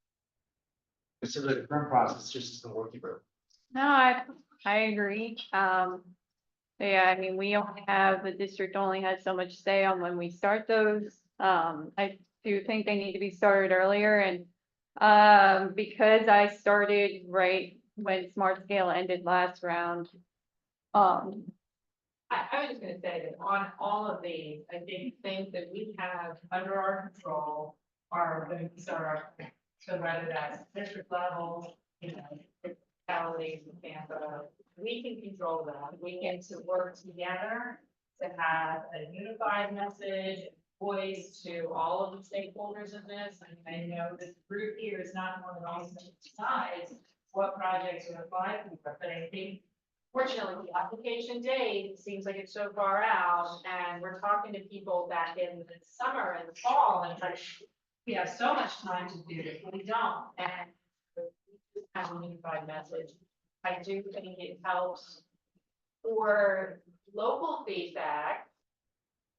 So the current process just isn't working very well. No, I agree. Yeah, I mean, we only have, the district only has so much say on when we start those. I do think they need to be started earlier and, because I started right when Smart Scale ended last round. I was just gonna say that on all of these, I think things that we have under our control are going to start. So whether that's district level, you know, localities, Tampa, we can control them. We get to work together to have a unified message, voice to all of the stakeholders in this. And I know this group here is not one of those that decides what projects are applied for, but I think fortunately, the application date seems like it's so far out, and we're talking to people back in the summer and fall, and it's like, we have so much time to do this, but we don't, and we just have a unified message. I do think it helps for local feedback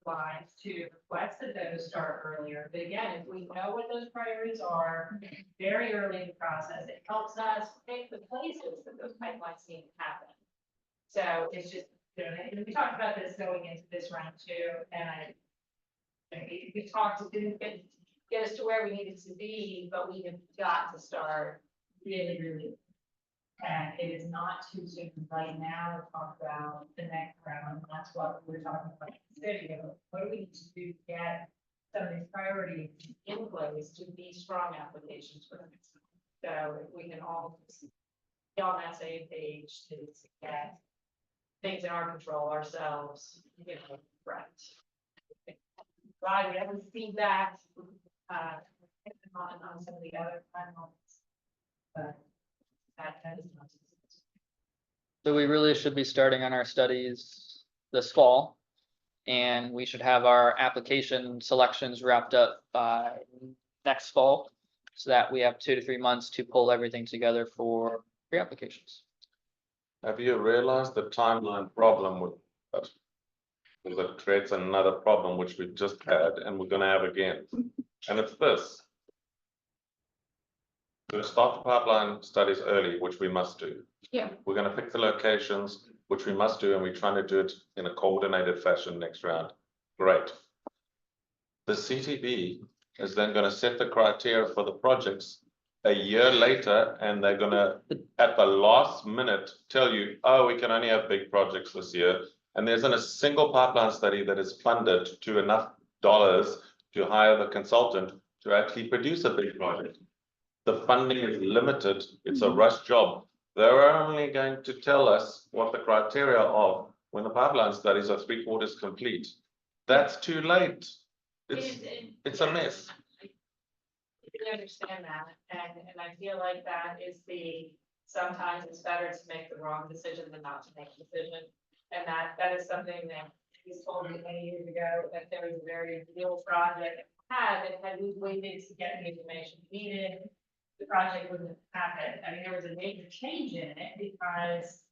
lines to request that those start earlier, but again, if we know what those priorities are very early in the process, it helps us pick the places that those pipelines need to happen. So it's just, you know, and we talked about this going into this round too, and we talked, it didn't get us to where we needed to be, but we have got to start really, really. And it is not too soon right now to talk about the next round, and that's what we're talking about today. What do we need to do to get some of these priorities in place to be strong applications for the next round? So if we can all be on that same page to get things in our control ourselves, you know, right. Right, we haven't seen that, on some of the other timelines. But that is not. So we really should be starting on our studies this fall. And we should have our application selections wrapped up by next fall. So that we have 2 to 3 months to pull everything together for pre-applications. Have you realized the timeline problem with that? Because it creates another problem which we've just had and we're gonna have again. And it's this. We're gonna start the pipeline studies early, which we must do. Yeah. We're gonna pick the locations, which we must do, and we're trying to do it in a coordinated fashion next round. Great. The CTB is then gonna set the criteria for the projects a year later, and they're gonna, at the last minute, tell you, oh, we can only have big projects this year. And there isn't a single pipeline study that is funded to enough dollars to hire the consultant to actually produce a big project. The funding is limited. It's a rush job. They're only going to tell us what the criteria of when the pipeline studies are 3/4 complete. That's too late. It's a mess. I really understand that, and I feel like that is sometimes it's better to make the wrong decision than not to make a decision. And that is something that he's told me many years ago, that there was a very real project had we waited to get the information needed, the project wouldn't have happened. I mean, there was a major change in it because,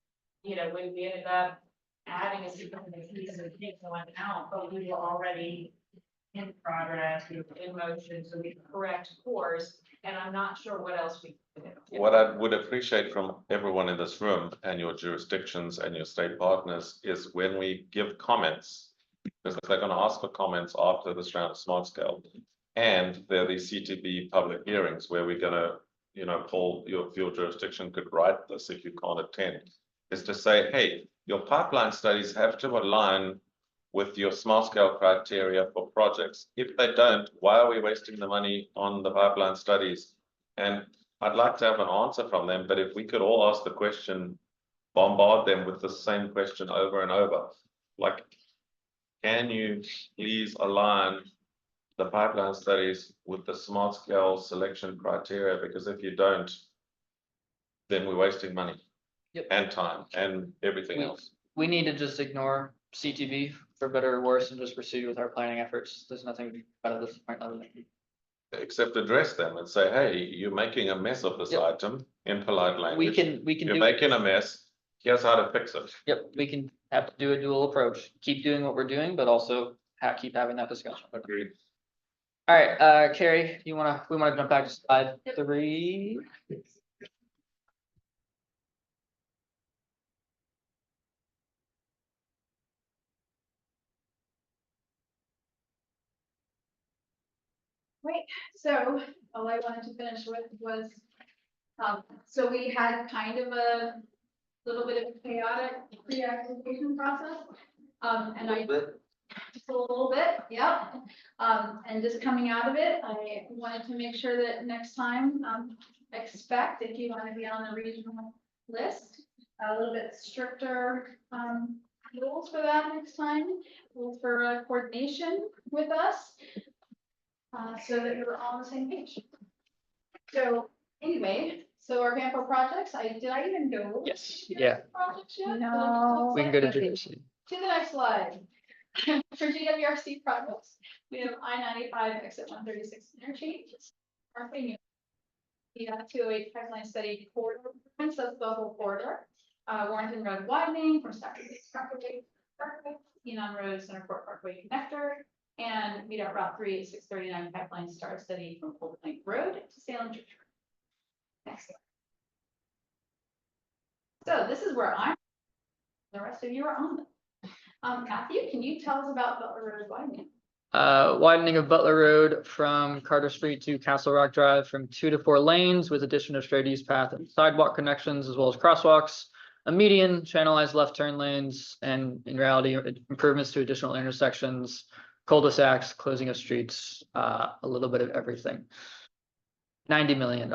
we ended up adding a significant piece of things going out, but we were already in progress, we were in motion, so we could correct course, and I'm not sure what else we could do. What I would appreciate from everyone in this room and your jurisdictions and your state partners is when we give comments, because they're going to ask for comments after this round of smart scale. And there are these CTB public hearings where we're going to, Paul, your jurisdiction could write this if you can't attend, is to say, hey, your pipeline studies have to align with your small scale criteria for projects. If they don't, why are we wasting the money on the pipeline studies? And I'd like to have an answer from them, but if we could all ask the question, bombard them with the same question over and over, like, can you please align the pipeline studies with the smart scale selection criteria? Because if you don't, then we're wasting money. Yep. And time and everything else. We need to just ignore CTV for better or worse and just proceed with our planning efforts. There's nothing out of this point other than. Except address them and say, hey, you're making a mess of this Yep. item in polite language. We can You're do. making a mess. Here's how to fix it. Yep, we can have to do a dual approach, keep doing what we're doing, but also keep having that discussion. Agreed. All right, Carrie, we wanna jump back to slide 3. Right, so all I wanted to finish with was, so we had kind of a little bit of chaotic pre-application process. And just a little bit, yep. And just coming out of it, I wanted to make sure that next time, expect if you want to be on the regional list, a little bit stricter, rules for that next time, rules for coordination with us. So that we're all on the same page. So anyway, so our Vanco projects, did I even go? Yes, yeah. Projects yet? No. We can go to GRC. To the next slide. For GWRC projects, we have I-95 exit 136 interchange. Our thing. The 208 pipeline study corridor, that's the whole corridor. Warrington Road widening from Stafford Parkway, Enon Road Center Court Parkway connector. And meet out Route 3 639 pipeline star study from Cold Plank Road to Salem Church. Next slide. So this is where I'm. The rest of you are on them. Matthew, can you tell us about Butler Road widening? Widening of Butler Road from Carter Street to Castle Rock Drive from 2 to 4 lanes with addition of straight east path and sidewalk connections as well as crosswalks, a median, channelized left turn lanes, and in reality, improvements to additional intersections, cul-de-sacs, closing of streets, a little bit of everything. $90 million.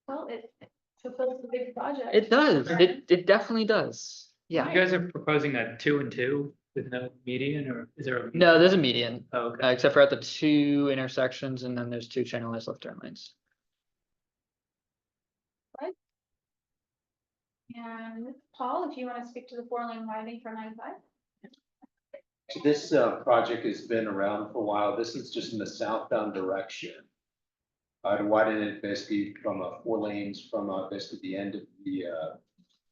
Well, it fulfills the big project. It does. It definitely does. Yeah. You guys are proposing a 2 and 2 with no median, or is there a? No, there's a median, Oh, okay. except for at the 2 intersections, and then there's 2 channelized left turn lanes. And Paul, if you want to speak to the 4-lane widening for 95. This project has been around for a while. This is just in the southbound direction. To widen it basically from 4 lanes from basically the end of the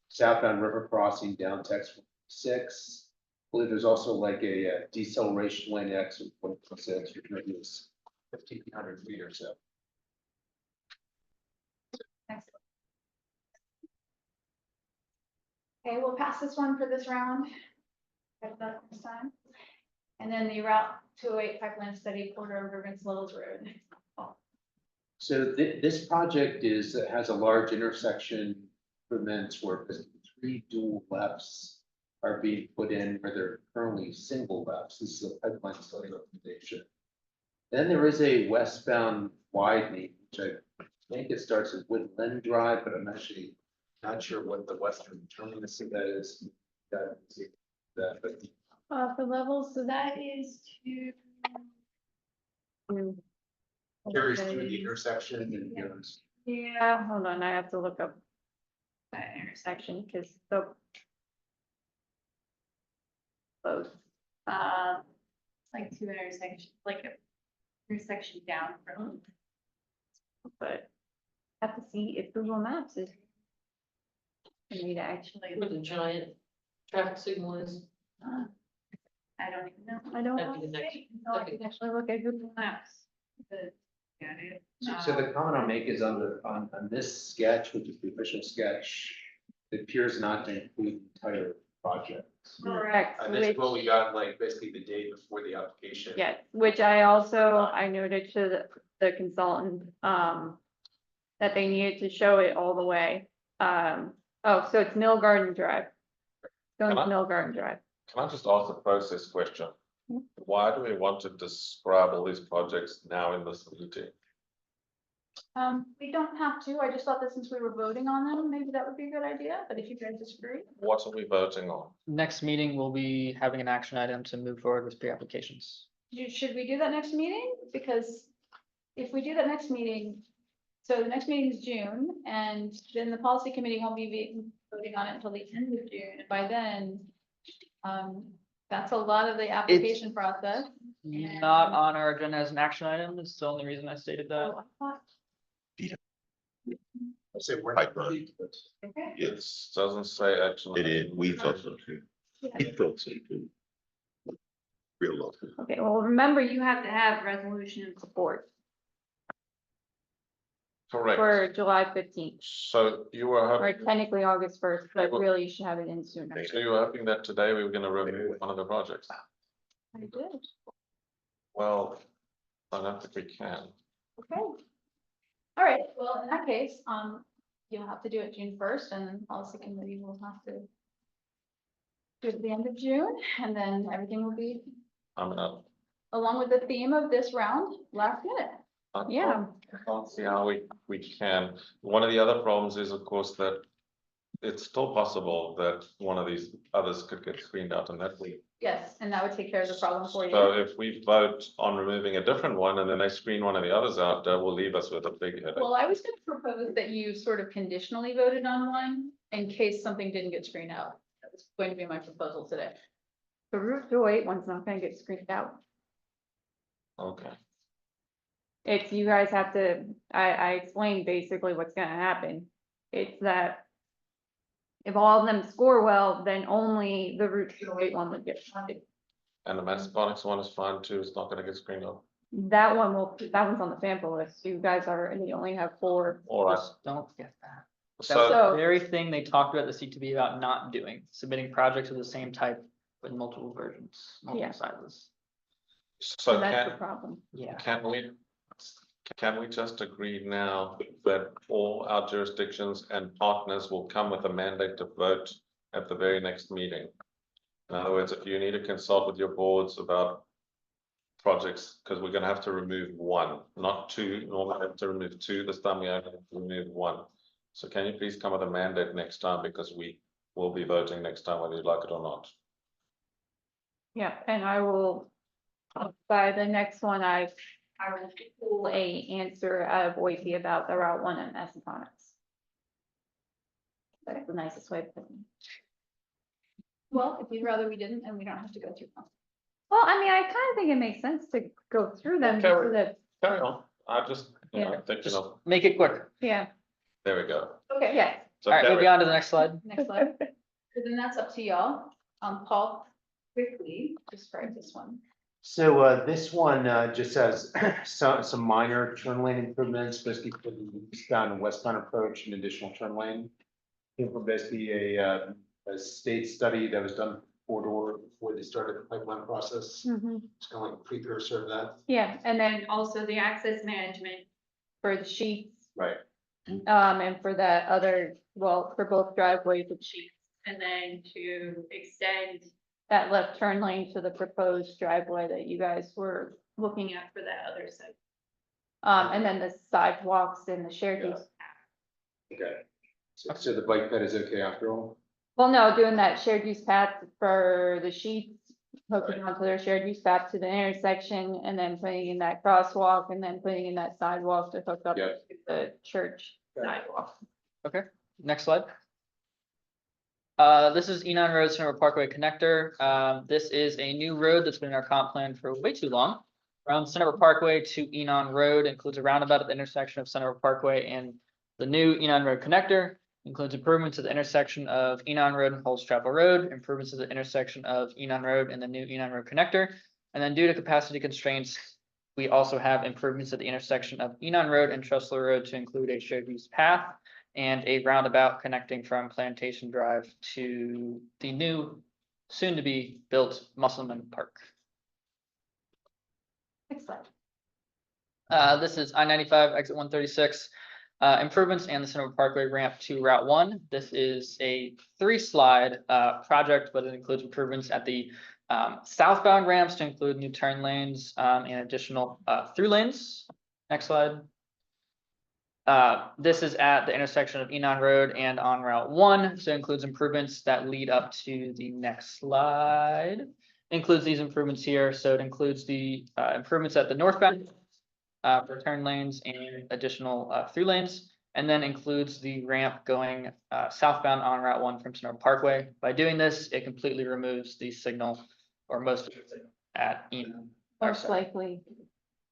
southbound river crossing down Tex 6. I believe there's also like a deceleration lane exit 6, which maybe is 1,500 feet or so. Excellent. Okay, we'll pass this one for this round. Got that this time. And then the Route 208 pipeline study corridor of Ribbons Lowell's Road. So this project has a large intersection improvements where 3 dual lefts are being put in where they're currently single lefts. This is a pipeline study recommendation. Then there is a westbound widening, which I think it starts at Woodland Drive, but I'm actually Not sure what the western terminus of that is. That, but The levels, so that is carries through the intersection and, you know, yeah, hold on, I have to look up that intersection, because the both, like two intersections, like a intersection down from. But have to see if Google Maps is. I need to actually, Where the giant traffic signal is. I don't even know, I don't That'd want be to the next- say, so I can actually look at Google Maps. But, yeah, So the comment I'll make is on on this sketch, which is the official sketch, it appears not to include the entire project. correct, And this is which, what we got like basically the day before the application. yes, which I also, I noted to the consultant, that they needed to show it all the way. Oh, so it's Mill Garden Drive. Going Can to I- Mill Garden Drive. Can I just ask a process question? Hmm. Why do we want to describe all these projects now in this meeting? We don't have to, I just thought that since we were voting on them, maybe that would be a good idea, but if you guys disagree. What are we voting on? Next meeting, we'll be having an action item to move forward with pre-applications. Should we do that next meeting? Because if we do that next meeting, so the next meeting is June, and then the policy committee won't be voting on it until the end of June, and by then, that's a lot of the application process. Not on our agenda as an action item, is the only reason I stated that. Oh, I thought- I'll say we're Right. not ready, but okay. It doesn't say action. It is, we thought so too. We thought so too. Real low. Okay, well, remember, you have to have resolution and support Correct. for July 15th, So you were or hoping, technically August 1st, but Well- really you should have it in sooner. so you were hoping that today we were gonna remove one of the projects? I did, Well, I don't think we can. Okay. All right, well, in that case, you'll have to do it June 1st, and then policy committee will have to do it at the end of June, and then everything will be I mean, along with the theme of this round, last minute. yeah. I can't see how we can. One of the other problems is, of course, that it's still possible that one of these others could get screened out and that we. Yes, and that would take care of the problem for So you. if we vote on removing a different one and then they screen one of the others out, that will leave us with a big headache. Well, I was gonna propose that you sort of conditionally voted on one in case something didn't get screened out. That was going to be my proposal today. The Route 208 one's not gonna get screened out. Okay, It's, you guys have to, I explained basically what's gonna happen. It's that if all of them score well, then only the Route 208 one would get funded. and the Massaponax one is fine too, it's not gonna get screened out. That one will, that one's on the sample list. You guys are, and you only have 4. All right, Just don't forget that. That was so, the very thing they talked about the CTB about not doing, submitting projects of the same type with multiple versions, Yeah. multiple sizes. so That's the problem. Yeah. can we just agree now that all our jurisdictions and partners will come with a mandate to vote at the very next meeting? In other words, if you need to consult with your boards about projects, because we're gonna have to remove one, not two, normally we have to remove two, this time we only have to remove one. So can you please come with a mandate next time, because we will be voting next time whether you like it or not. Yeah, and I will, by the next one, I will pull a answer out of Boise about the Route 1 and Massaponax. That's the nicest way of putting it. Well, if you'd rather we didn't, and we don't have to go through them. Well, I mean, I kind of think it makes sense to go through them Okay, so that, Carry on, I just, you know, Yeah. thinking Just of, make it quick. yeah, there we go. Okay. yeah. So All right, carry moving on to the next slide. Next slide. So then that's up to y'all. Paul, quickly describe this one. So this one just has some minor turn lane improvements, basically for the eastbound and westbound approach, an additional turn lane. Came from basically a state study that was done before they started the pipeline process. Mhm. It's kind of like a precursor of that. Yeah, and then also the access management for the sheets, Right. and for that other, well, for both driveways with sheets. And then to extend that left turn lane to the proposed driveway that you guys were looking at for that other side. And then the sidewalks and the shared use. Okay. So the bike ped is okay after all? Well, no, doing that shared use path for the sheets, hooking onto their shared use path to the intersection, and then putting in that crosswalk, and then putting in that sidewalk to hook up to Yep. the church sidewalk. Okay, next slide. This is Enon Road Center Parkway Connector. This is a new road that's been in our comp plan for way too long. From Center Parkway to Enon Road includes a roundabout at the intersection of Center Parkway and the new Enon Road Connector. Includes improvements at the intersection of Enon Road and Holmes Chapel Road, improvements at the intersection of Enon Road and the new Enon Road Connector. And then due to capacity constraints, we also have improvements at the intersection of Enon Road and Trustler Road to include a shared use path and a roundabout connecting from Plantation Drive to the new, soon-to-be built Musselman Park. Next slide. This is I-95 exit 136. Improvements and the Center Parkway ramp to Route 1. This is a 3-slide project, but it includes improvements at the southbound ramps to include new turn lanes and additional through lanes. Next slide. This is at the intersection of Enon Road and on Route 1, so it includes improvements that lead up to the next slide. Includes these improvements here, so it includes the improvements at the northbound for turn lanes and additional through lanes, and then includes the ramp going southbound on Route 1 from Sonoma Parkway. By doing this, it completely removes the signal, or most of the signal at Enon. Most likely,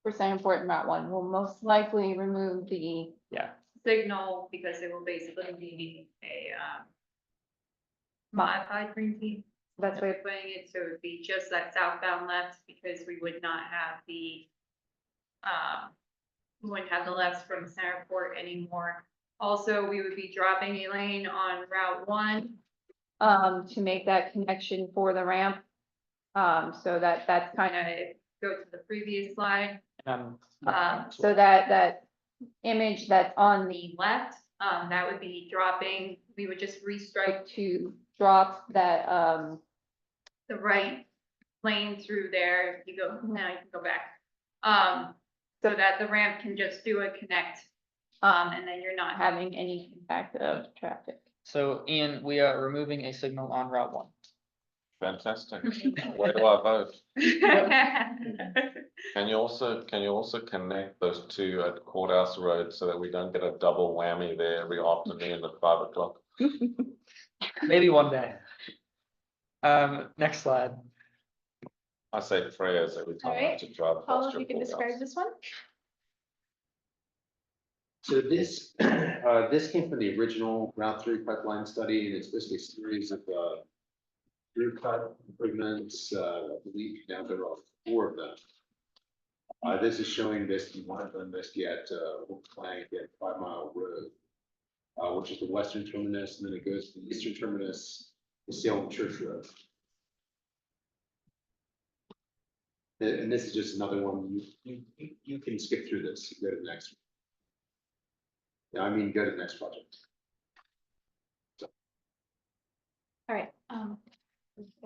for Centerport and Route 1, will most likely remove the Signal, because it will basically be a, modified green fee. That's Way of putting it, so it would be just that southbound left, because we would not have the, we wouldn't have the lefts from Centerport anymore. Also, we would be dropping a lane on Route 1. to make that connection for the ramp. So that's kind of, Go to the previous slide. so that image that's on the Left, that would be dropping, we would just restripe to drop that, the right lane through there. If you go, now you can go back. So that the ramp can just do a connect, and then you're not having. having any impact of traffic. So Ian, we are removing a signal on Route 1. Fantastic. Where do I vote? Can you also connect those two at Courthouse Road so that we don't get a double whammy there every afternoon at 5 o'clock? Maybe one day. Next slide. I say prayers every time I have to drive Paul, past if your you can describe courthouse. this one? So this, this came from the original Route 3 pipeline study, and it's basically a series of through cut improvements, I believe now there are 4 of them. This is showing this, one of them basically at Oak Plank at 5 Mile Road, which is the western terminus, and then it goes to the eastern terminus, the Salem Church Road. And this is just another one, you can skip through this, go to the next one. I mean, go to the next project. All right,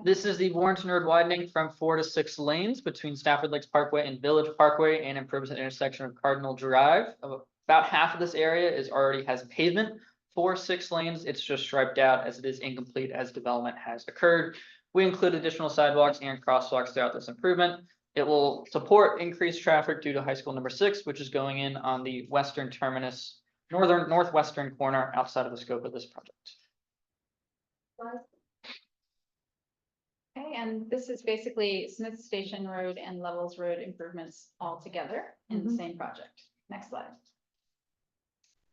This is the Warrenton Road widening from 4 to 6 lanes between Stafford Lakes Parkway and Village Parkway and improvements at the intersection of Cardinal Drive. About half of this area already has pavement for 6 lanes. It's just striped out as it is incomplete as development has occurred. We include additional sidewalks and crosswalks throughout this improvement. It will support increased traffic due to High School number 6, which is going in on the western terminus, northwestern corner outside of the scope of this project. okay, and this is basically Smith Station Road and Levels Road improvements all together in the same project. Next slide.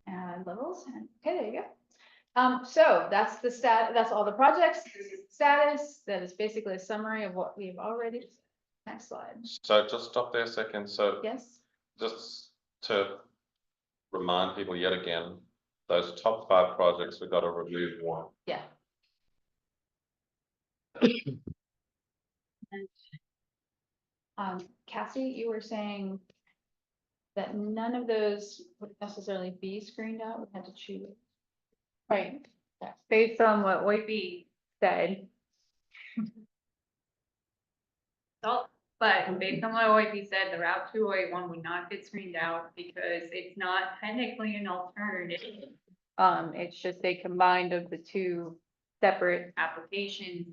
And Levels, and okay, there you go. So that's the that's all the projects, this is the status, that is basically a summary of what we've already. Next slide. So just stop there a second. So Yes, just to remind people yet again, those top 5 projects, we've got to remove 1. yeah. And, Cassie, you were saying that none of those would necessarily be screened out, we had to choose. Right, based on what Whitby said. But based on what OIP said, the Route 208 one would not get screened out because it's not technically an alternative It's just a combined of the two separate applications.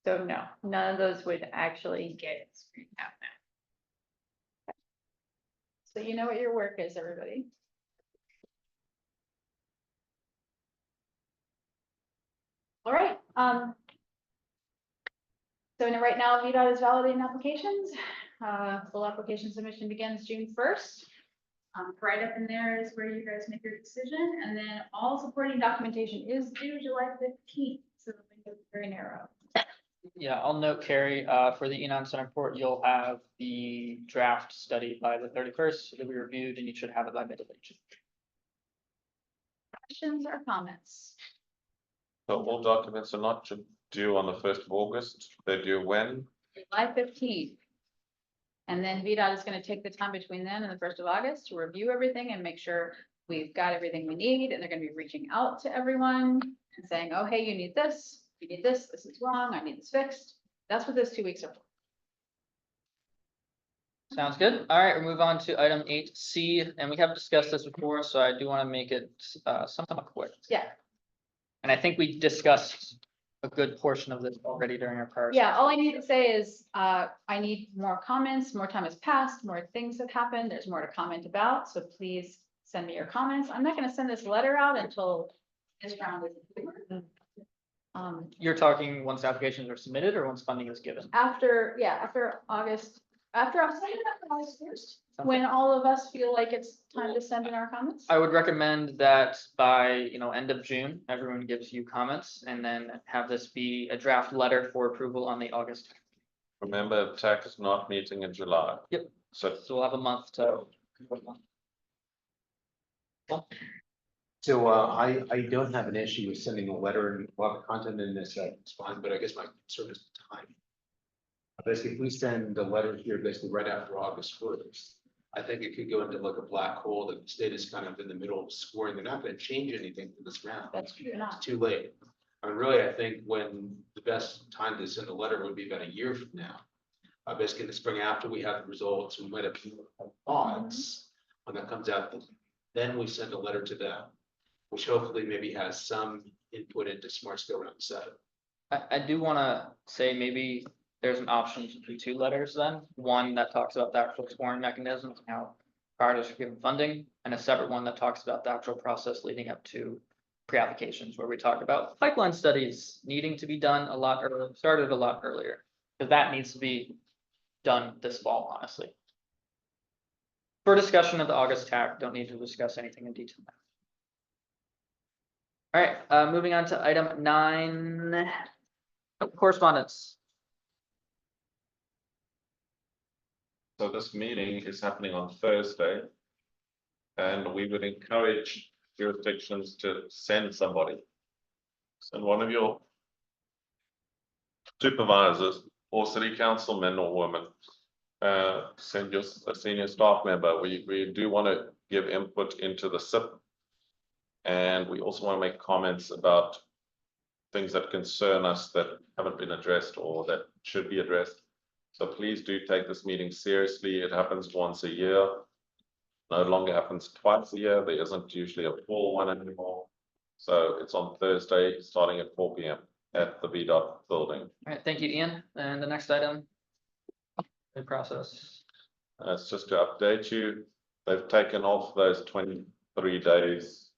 So no, none of those would actually get screened out now. So you know what your work is, everybody. All right, so right now, VDOT is validating applications. Full application submission begins June 1st. Right up in there is where you guys make your decision, and then all supporting documentation is due July 15th, so the window is very narrow. Yeah, I'll note, Carrie, for the Enon Center report, you'll have the draft study by the 31st. It'll be reviewed and you should have it by mid of June. Questions or comments? So all documents are not due on the 1st of August. They're due when? July 15th. And then VDOT is going to take the time between then and the 1st of August to review everything and make sure we've got everything we need. And they're going to be reaching out to everyone and saying, oh, hey, you need this, this is wrong, I need this fixed. That's what those 2 weeks are for. Sounds good. All right, we'll move on to item 8C, and we have discussed this before, so I do want to make it somewhat quick. Yeah. And I think we discussed a good portion of this already during our prior. Yeah, all I need to say is, I need more comments, more time has passed, more things have happened, there's more to comment about, so please send me your comments. I'm not gonna send this letter out until this round is over. You're talking once applications are submitted or once funding is given? After August 1st, when all of us feel like it's time to send in our comments. I would recommend that by, end of June, everyone gives you comments and then have this be a draft letter for approval on the August. Remember, TAC is not meeting in July. Yep. So So we'll have a month to. So I don't have an issue with sending a letter and a lot of content in this, it's fine, but I guess my concern is the time. Basically, if we send a letter here basically right after August 1st, I think it could go into like a black hole that the state is kind of in the middle of scoring. They're not gonna change anything for this round. That's true, It's not. too late. I mean, really, I think when the best time to send a letter would be about a year from now. Basically in the spring after we have the results, we might have thoughts when that comes out, then we send a letter to them, which hopefully maybe has some input into smart scale round 7. I do want to say maybe there's an option to do 2 letters then. One that talks about the actual scoring mechanisms and how priorities are given funding, and a separate one that talks about the actual process leading up to pre-applications, where we talk about pipeline studies needing to be done a lot earlier, started a lot earlier, because that needs to be done this fall, honestly. For discussion of the August TAC, don't need to discuss anything in detail now. All right, moving on to item 9, correspondence. So this meeting is happening on Thursday. And we would encourage jurisdictions to send somebody. Send one of your supervisors or city councilman or woman. Send a senior staff member. We do want to give input into the SIP. And we also want to make comments about things that concern us that haven't been addressed or that should be addressed. So please do take this meeting seriously. It happens once a year. No longer happens twice a year. There isn't usually a full one anymore. So it's on Thursday, starting at 4 p.m. at the VDOT building. All right, thank you, Ian. And the next item. The process. It's just to update you. They've taken off those 23 days.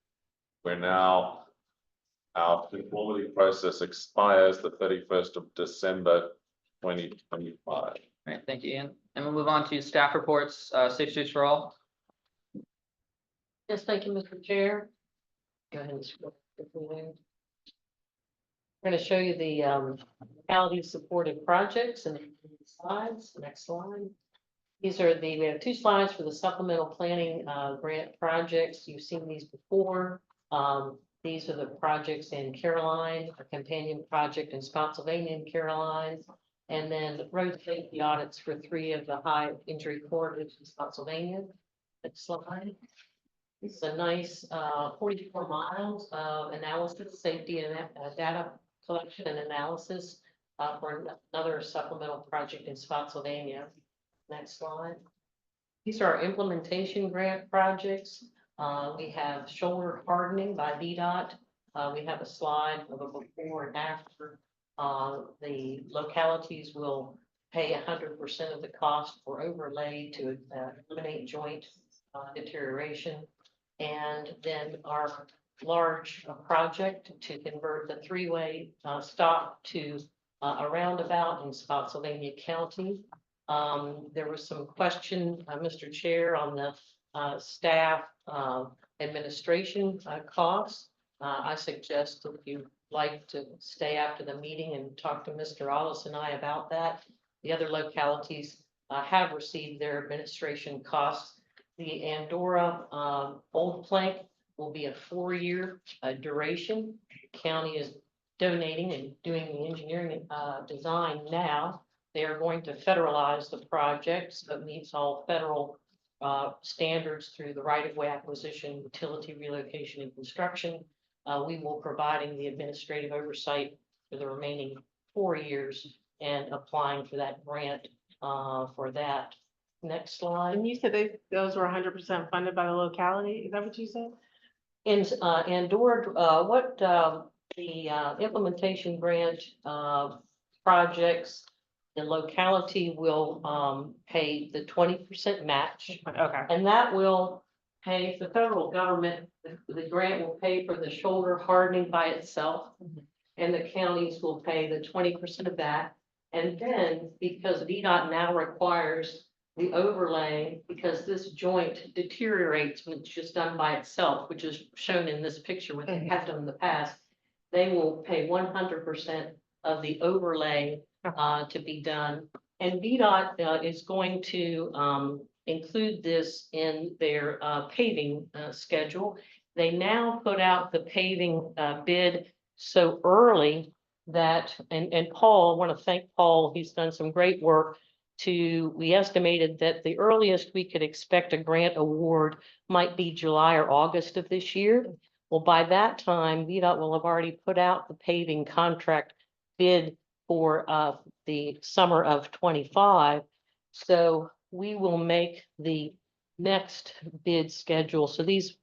We're now, our conformity process expires the 31st of December 2025. All right, thank you, Ian. And we'll move on to staff reports, Safe Streets for All. Yes, thank you, Mr. Chair. Go ahead and scroll quickly there. We're going to show you the locality supported projects and slides. Next slide. We have 2 slides for the supplemental planning grant projects. You've seen these before. These are the projects in Caroline, a companion project in Spotsylvania and Caroline, and then road safety audits for 3 of the high injury corridors in Spotsylvania. Next slide. This is a nice 44 miles of analysis, safety and data collection and analysis for another supplemental project in Spotsylvania. Next slide. These are our implementation grant projects. We have shoulder hardening by VDOT. We have a slide of a before and after. The localities will pay 100% of the cost for overlay to eliminate joint deterioration. And then our large project to convert the three-way stop to a roundabout in Spotsylvania County. There was some question, Mr. Chair, on the staff administration costs. I suggest if you'd like to stay after the meeting and talk to Mr. Allis and I about that. The other localities have received their administration costs. The Andorra Old Plank will be a 4-year duration. The county is donating and doing the engineering design now. They are going to federalize the project, so it meets all federal standards through the right-of-way acquisition, utility relocation, and construction. We will providing the administrative oversight for the remaining 4 years and applying for that grant for that. Next slide. And you said those were 100% funded by the locality, is that what you said? In Andorra, what the implementation grant projects, the locality will pay the 20% match. Okay. And that will pay, the federal government, the grant will pay for the shoulder hardening by itself. And the counties will pay the 20% of that. And then, because VDOT now requires the overlay, because this joint deteriorates when it's just done by itself, which is shown in this picture, what they have done in the past, they will pay 100% of the overlay to be done. And VDOT is going to include this in their paving schedule. They now put out the paving bid so early that, and Paul, I want to thank Paul, he's done some great work we estimated that the earliest we could expect a grant award might be July or August of this year. Well, by that time, VDOT will have already put out the paving contract bid for the summer of 25. So we will make the next bid schedule. So these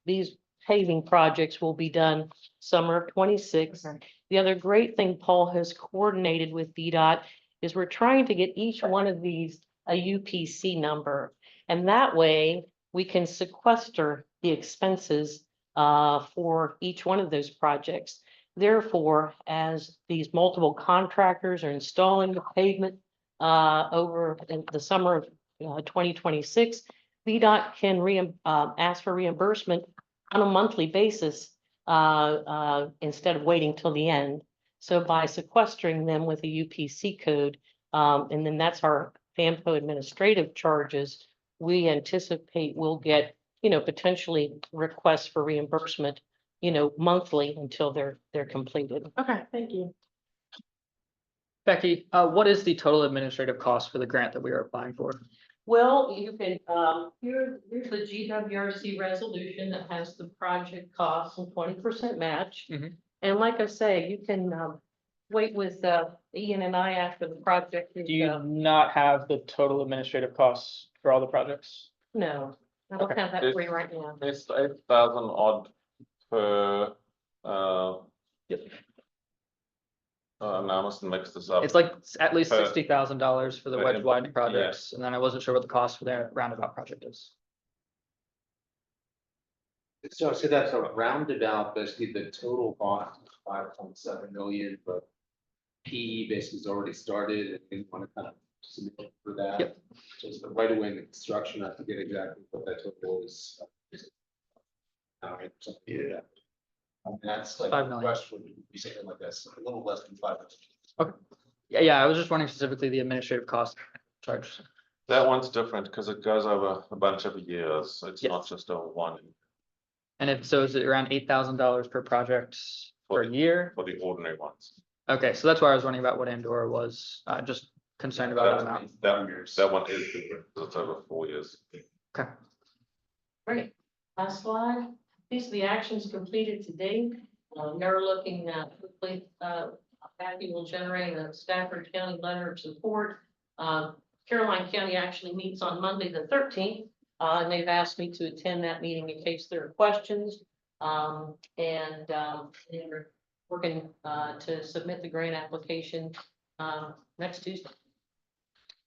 paving projects will be done summer of 26. Okay. The other great thing Paul has coordinated with VDOT is we're trying to get each one of these a UPC number. And that way we can sequester the expenses for each one of those projects. Therefore, as these multiple contractors are installing the pavement over the summer of 2026, VDOT can ask for reimbursement on a monthly basis instead of waiting till the end. So by sequestering them with a UPC code, and then that's our FAMPO administrative charges, we anticipate we'll get, potentially requests for reimbursement, monthly until they're completed. Okay, thank you. Becky, what is the total administrative cost for the grant that we are applying for? Well, you can, here's the GWRC resolution that has the project costs and 20% match. Mhm. And like I say, you can wait with Ian and I after the project is. Do you not have the total administrative costs for all the projects? No, I don't Okay. have that for you right now. It's 8,000 odd per, Yep. now I must mix this up. It's like at least Per- $60,000 for the per wedge input, widening projects, and then I wasn't sure what the cost for their roundabout project is. So that's a roundabout, basically the total cost is 5.7 million, but PE basically has already started and we want to kind of submit for that. Yep. Just the right away in the construction, I forget exactly what that total is. Yeah. That's like 5 a million. request would be something like this, a little less than 5 million. Yeah, I was just wondering specifically the administrative cost charge. That one's different because it goes over a bunch of years. It's Yes. not just a one And if so, is it around $8,000 per project per year? for the ordinary ones. Okay, so that's why I was wondering about what Andorra was, just concerned about that amount. That one is different, 'cause it's over 4 years. Okay. Great. Last slide. These are the actions completed to date. They're looking quickly. Becky will generate a Stafford County letter of support. Caroline County actually meets on Monday, the 13th. And they've asked me to attend that meeting in case there are questions. They're working, to submit the grant application, next Tuesday.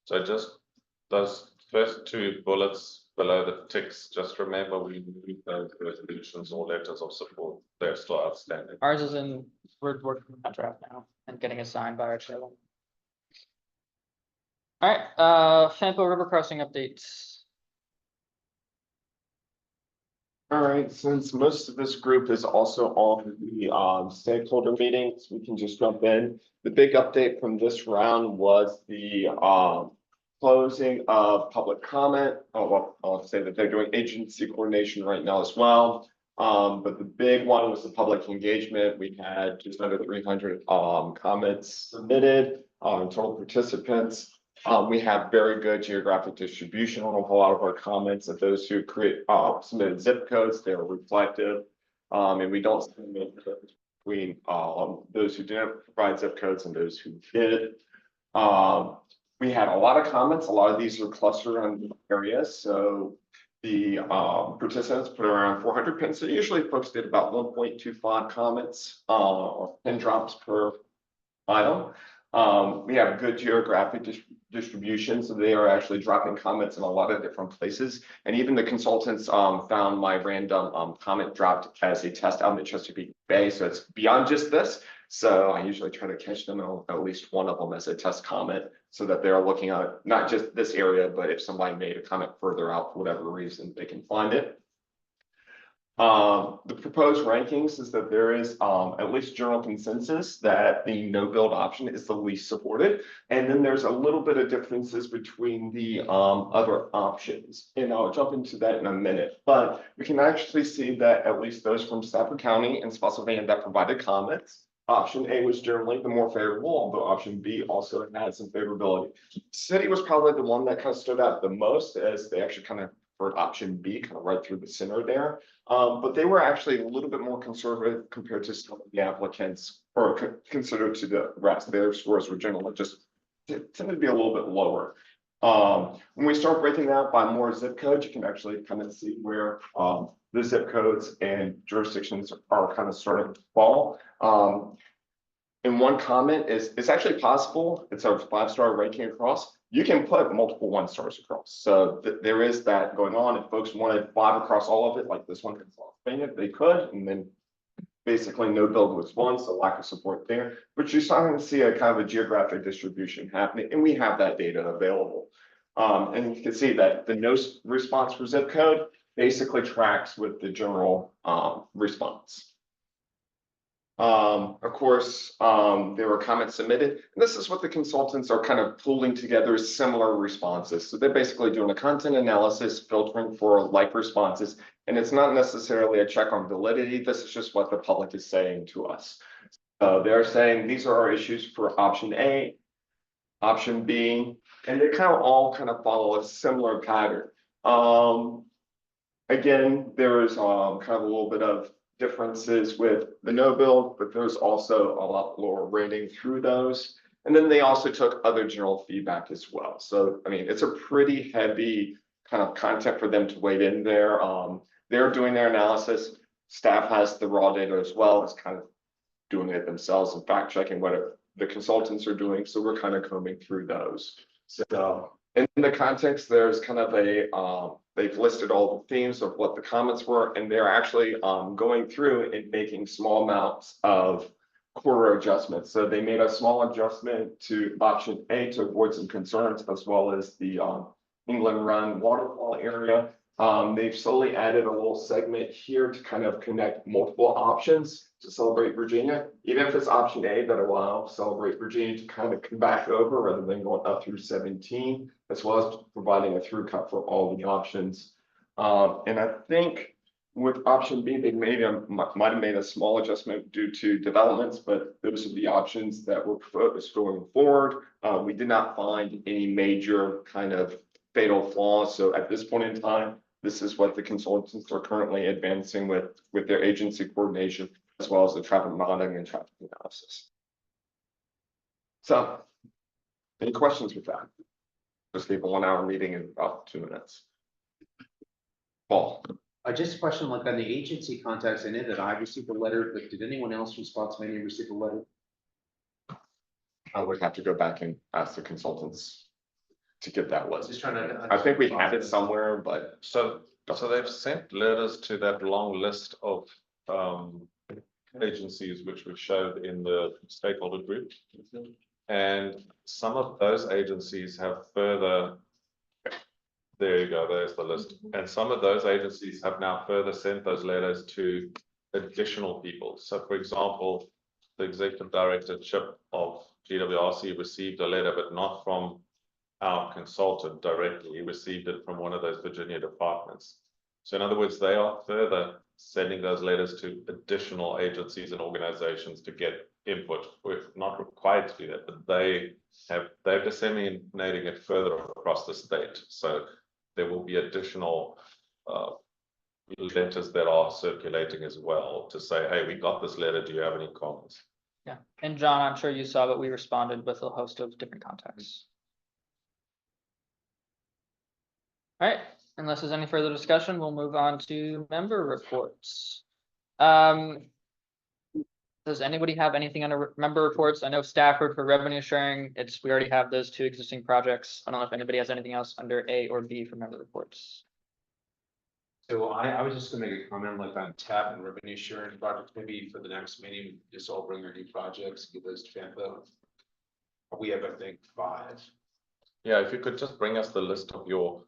So just those first two bullets below the ticks, just remember we need those resolutions or letters of support. They're still outstanding. Ours is in, we're working on that draft now and getting it signed by our chairman. All right, Fampo River crossing updates. All right, since most of this group is also on the stakeholder meetings, we can just jump in. The big update from this round was the closing of public comment. Oh, well, I'll say that they're doing agency coordination right now as well. But the big one was the public engagement. We had just under 300 comments submitted, total participants. We have very good geographic distribution on a lot of our comments, that those who submitted zip codes, they're reflective. And we don't submit between those who didn't provide zip codes and those who did. We had a lot of comments. A lot of these are clustered on areas. So the participants put around 400 pins. So usually folks did about 1.25 comments or pin drops per item. We have good geographic distribution, so they are actually dropping comments in a lot of different places. And even the consultants found my random comment dropped as a test out in the Chesapeake Bay. So it's beyond just this. So I usually try to catch them at least one of them as a test comment, so that they're looking at not just this area, but if somebody made a comment further out for whatever reason, they can find it. The proposed rankings is that there is at least general consensus that the no build option is the least supported. And then there's a little bit of differences between the other options. And I'll jump into that in a minute. But we can actually see that at least those from Stafford County and Spotsylvania that provided comments, option A was generally the more favorable, although option B also had some favorability. City was probably the one that kind of stood out the most, as they actually kind of preferred option B, kind of right through the center there. But they were actually a little bit more conservative compared to some of the applicants, or considered to the rest. Their scores were generally just tended to be a little bit lower. When we start breaking out by more zip codes, you can actually kind of see where the zip codes and jurisdictions are kind of starting to fall. And one comment is, it's actually possible, it's a 5-star ranking across, you can put multiple 1 stars across. So there is that going on. If folks wanted 5 across all of it, like this one in Pennsylvania, they could, and then basically no build was 1, so lack of support there. But you're starting to see a kind of a geographic distribution happening, and we have that data available. And you can see that the no response for zip code basically tracks with the general response. Of course, there were comments submitted, and this is what the consultants are kind of pulling together, similar responses. So they're basically doing a content analysis, filtering for like responses, and it's not necessarily a check on validity. This is just what the public is saying to us. They're saying these are our issues for option A, option B, and they kind of all kind of follow a similar pattern. Again, there is kind of a little bit of differences with the no build, but there's also a lot lower rating through those. And then they also took other general feedback as well. So, I mean, it's a pretty heavy kind of content for them to wade in there. They're doing their analysis. Staff has the raw data as well. It's kind of doing it themselves and fact checking what the consultants are doing. So we're kind of combing through those. So in the context, there's kind of a, they've listed all the themes of what the comments were, and they're actually going through and making small amounts of quarter adjustments. So they made a small adjustment to option A to avoid some concerns, as well as the England Run waterfall area. They've slowly added a little segment here to kind of connect multiple options to Celebrate Virginia, even if it's option A that allows Celebrate Virginia to kind of come back over rather than going up through 17, as well as providing a through cut for all the options. And I think with option B, they might have made a small adjustment due to developments, but those are the options that were proposed going forward. We did not find any major kind of fatal flaws. So at this point in time, this is what the consultants are currently advancing with their agency coordination, as well as the traffic modeling and traffic analysis. So, any questions with that? Just gave a 1-hour meeting in about 2 minutes. Paul, Just a question, like on the agency contacts, I know that I received a letter, but did anyone else responsibility receive a letter? I would have to go back and ask the consultants to get that list. Just trying to. I think we have it somewhere, but So they've sent letters to that long list of agencies which we showed in the stakeholder group. And some of those agencies have further. There you go, there's the list. And some of those agencies have now further sent those letters to additional people. So for example, the executive director Chip of GWRC received a letter, but not from our consultant directly. He received it from one of those Virginia departments. So in other words, they are further sending those letters to additional agencies and organizations to get input. We're not required to do that, but they're disseminating it further across the state. So there will be additional letters that are circulating as well to say, hey, we got this letter. Do you have any comments? Yeah, and John, I'm sure you saw that we responded with a host of different contacts. All right, unless there's any further discussion, we'll move on to member reports. Does anybody have anything under member reports? I know Stafford for revenue sharing, we already have those two existing projects. I don't know if anybody has anything else under A or B for member reports. So I was just gonna make a comment like on TAP and revenue sharing projects, maybe for the next meeting, just all bring our new projects, give those to Fanta. We have, I think, 5. Yeah, if you could just bring us the list of your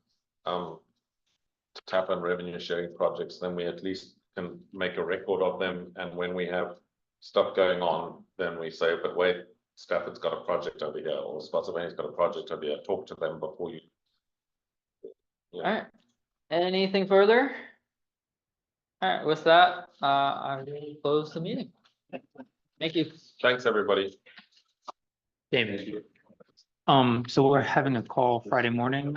TAP and revenue sharing projects, then we at least can make a record of them. And when we have stuff going on, then we say, but wait, Stafford's got a project over here, or Spotsylvania's got a project over here. Talk to them before you. Yeah. All right, anything further? All right, with that, I will close the meeting. Thank you. Thanks, everybody. David. So we're having a call Friday morning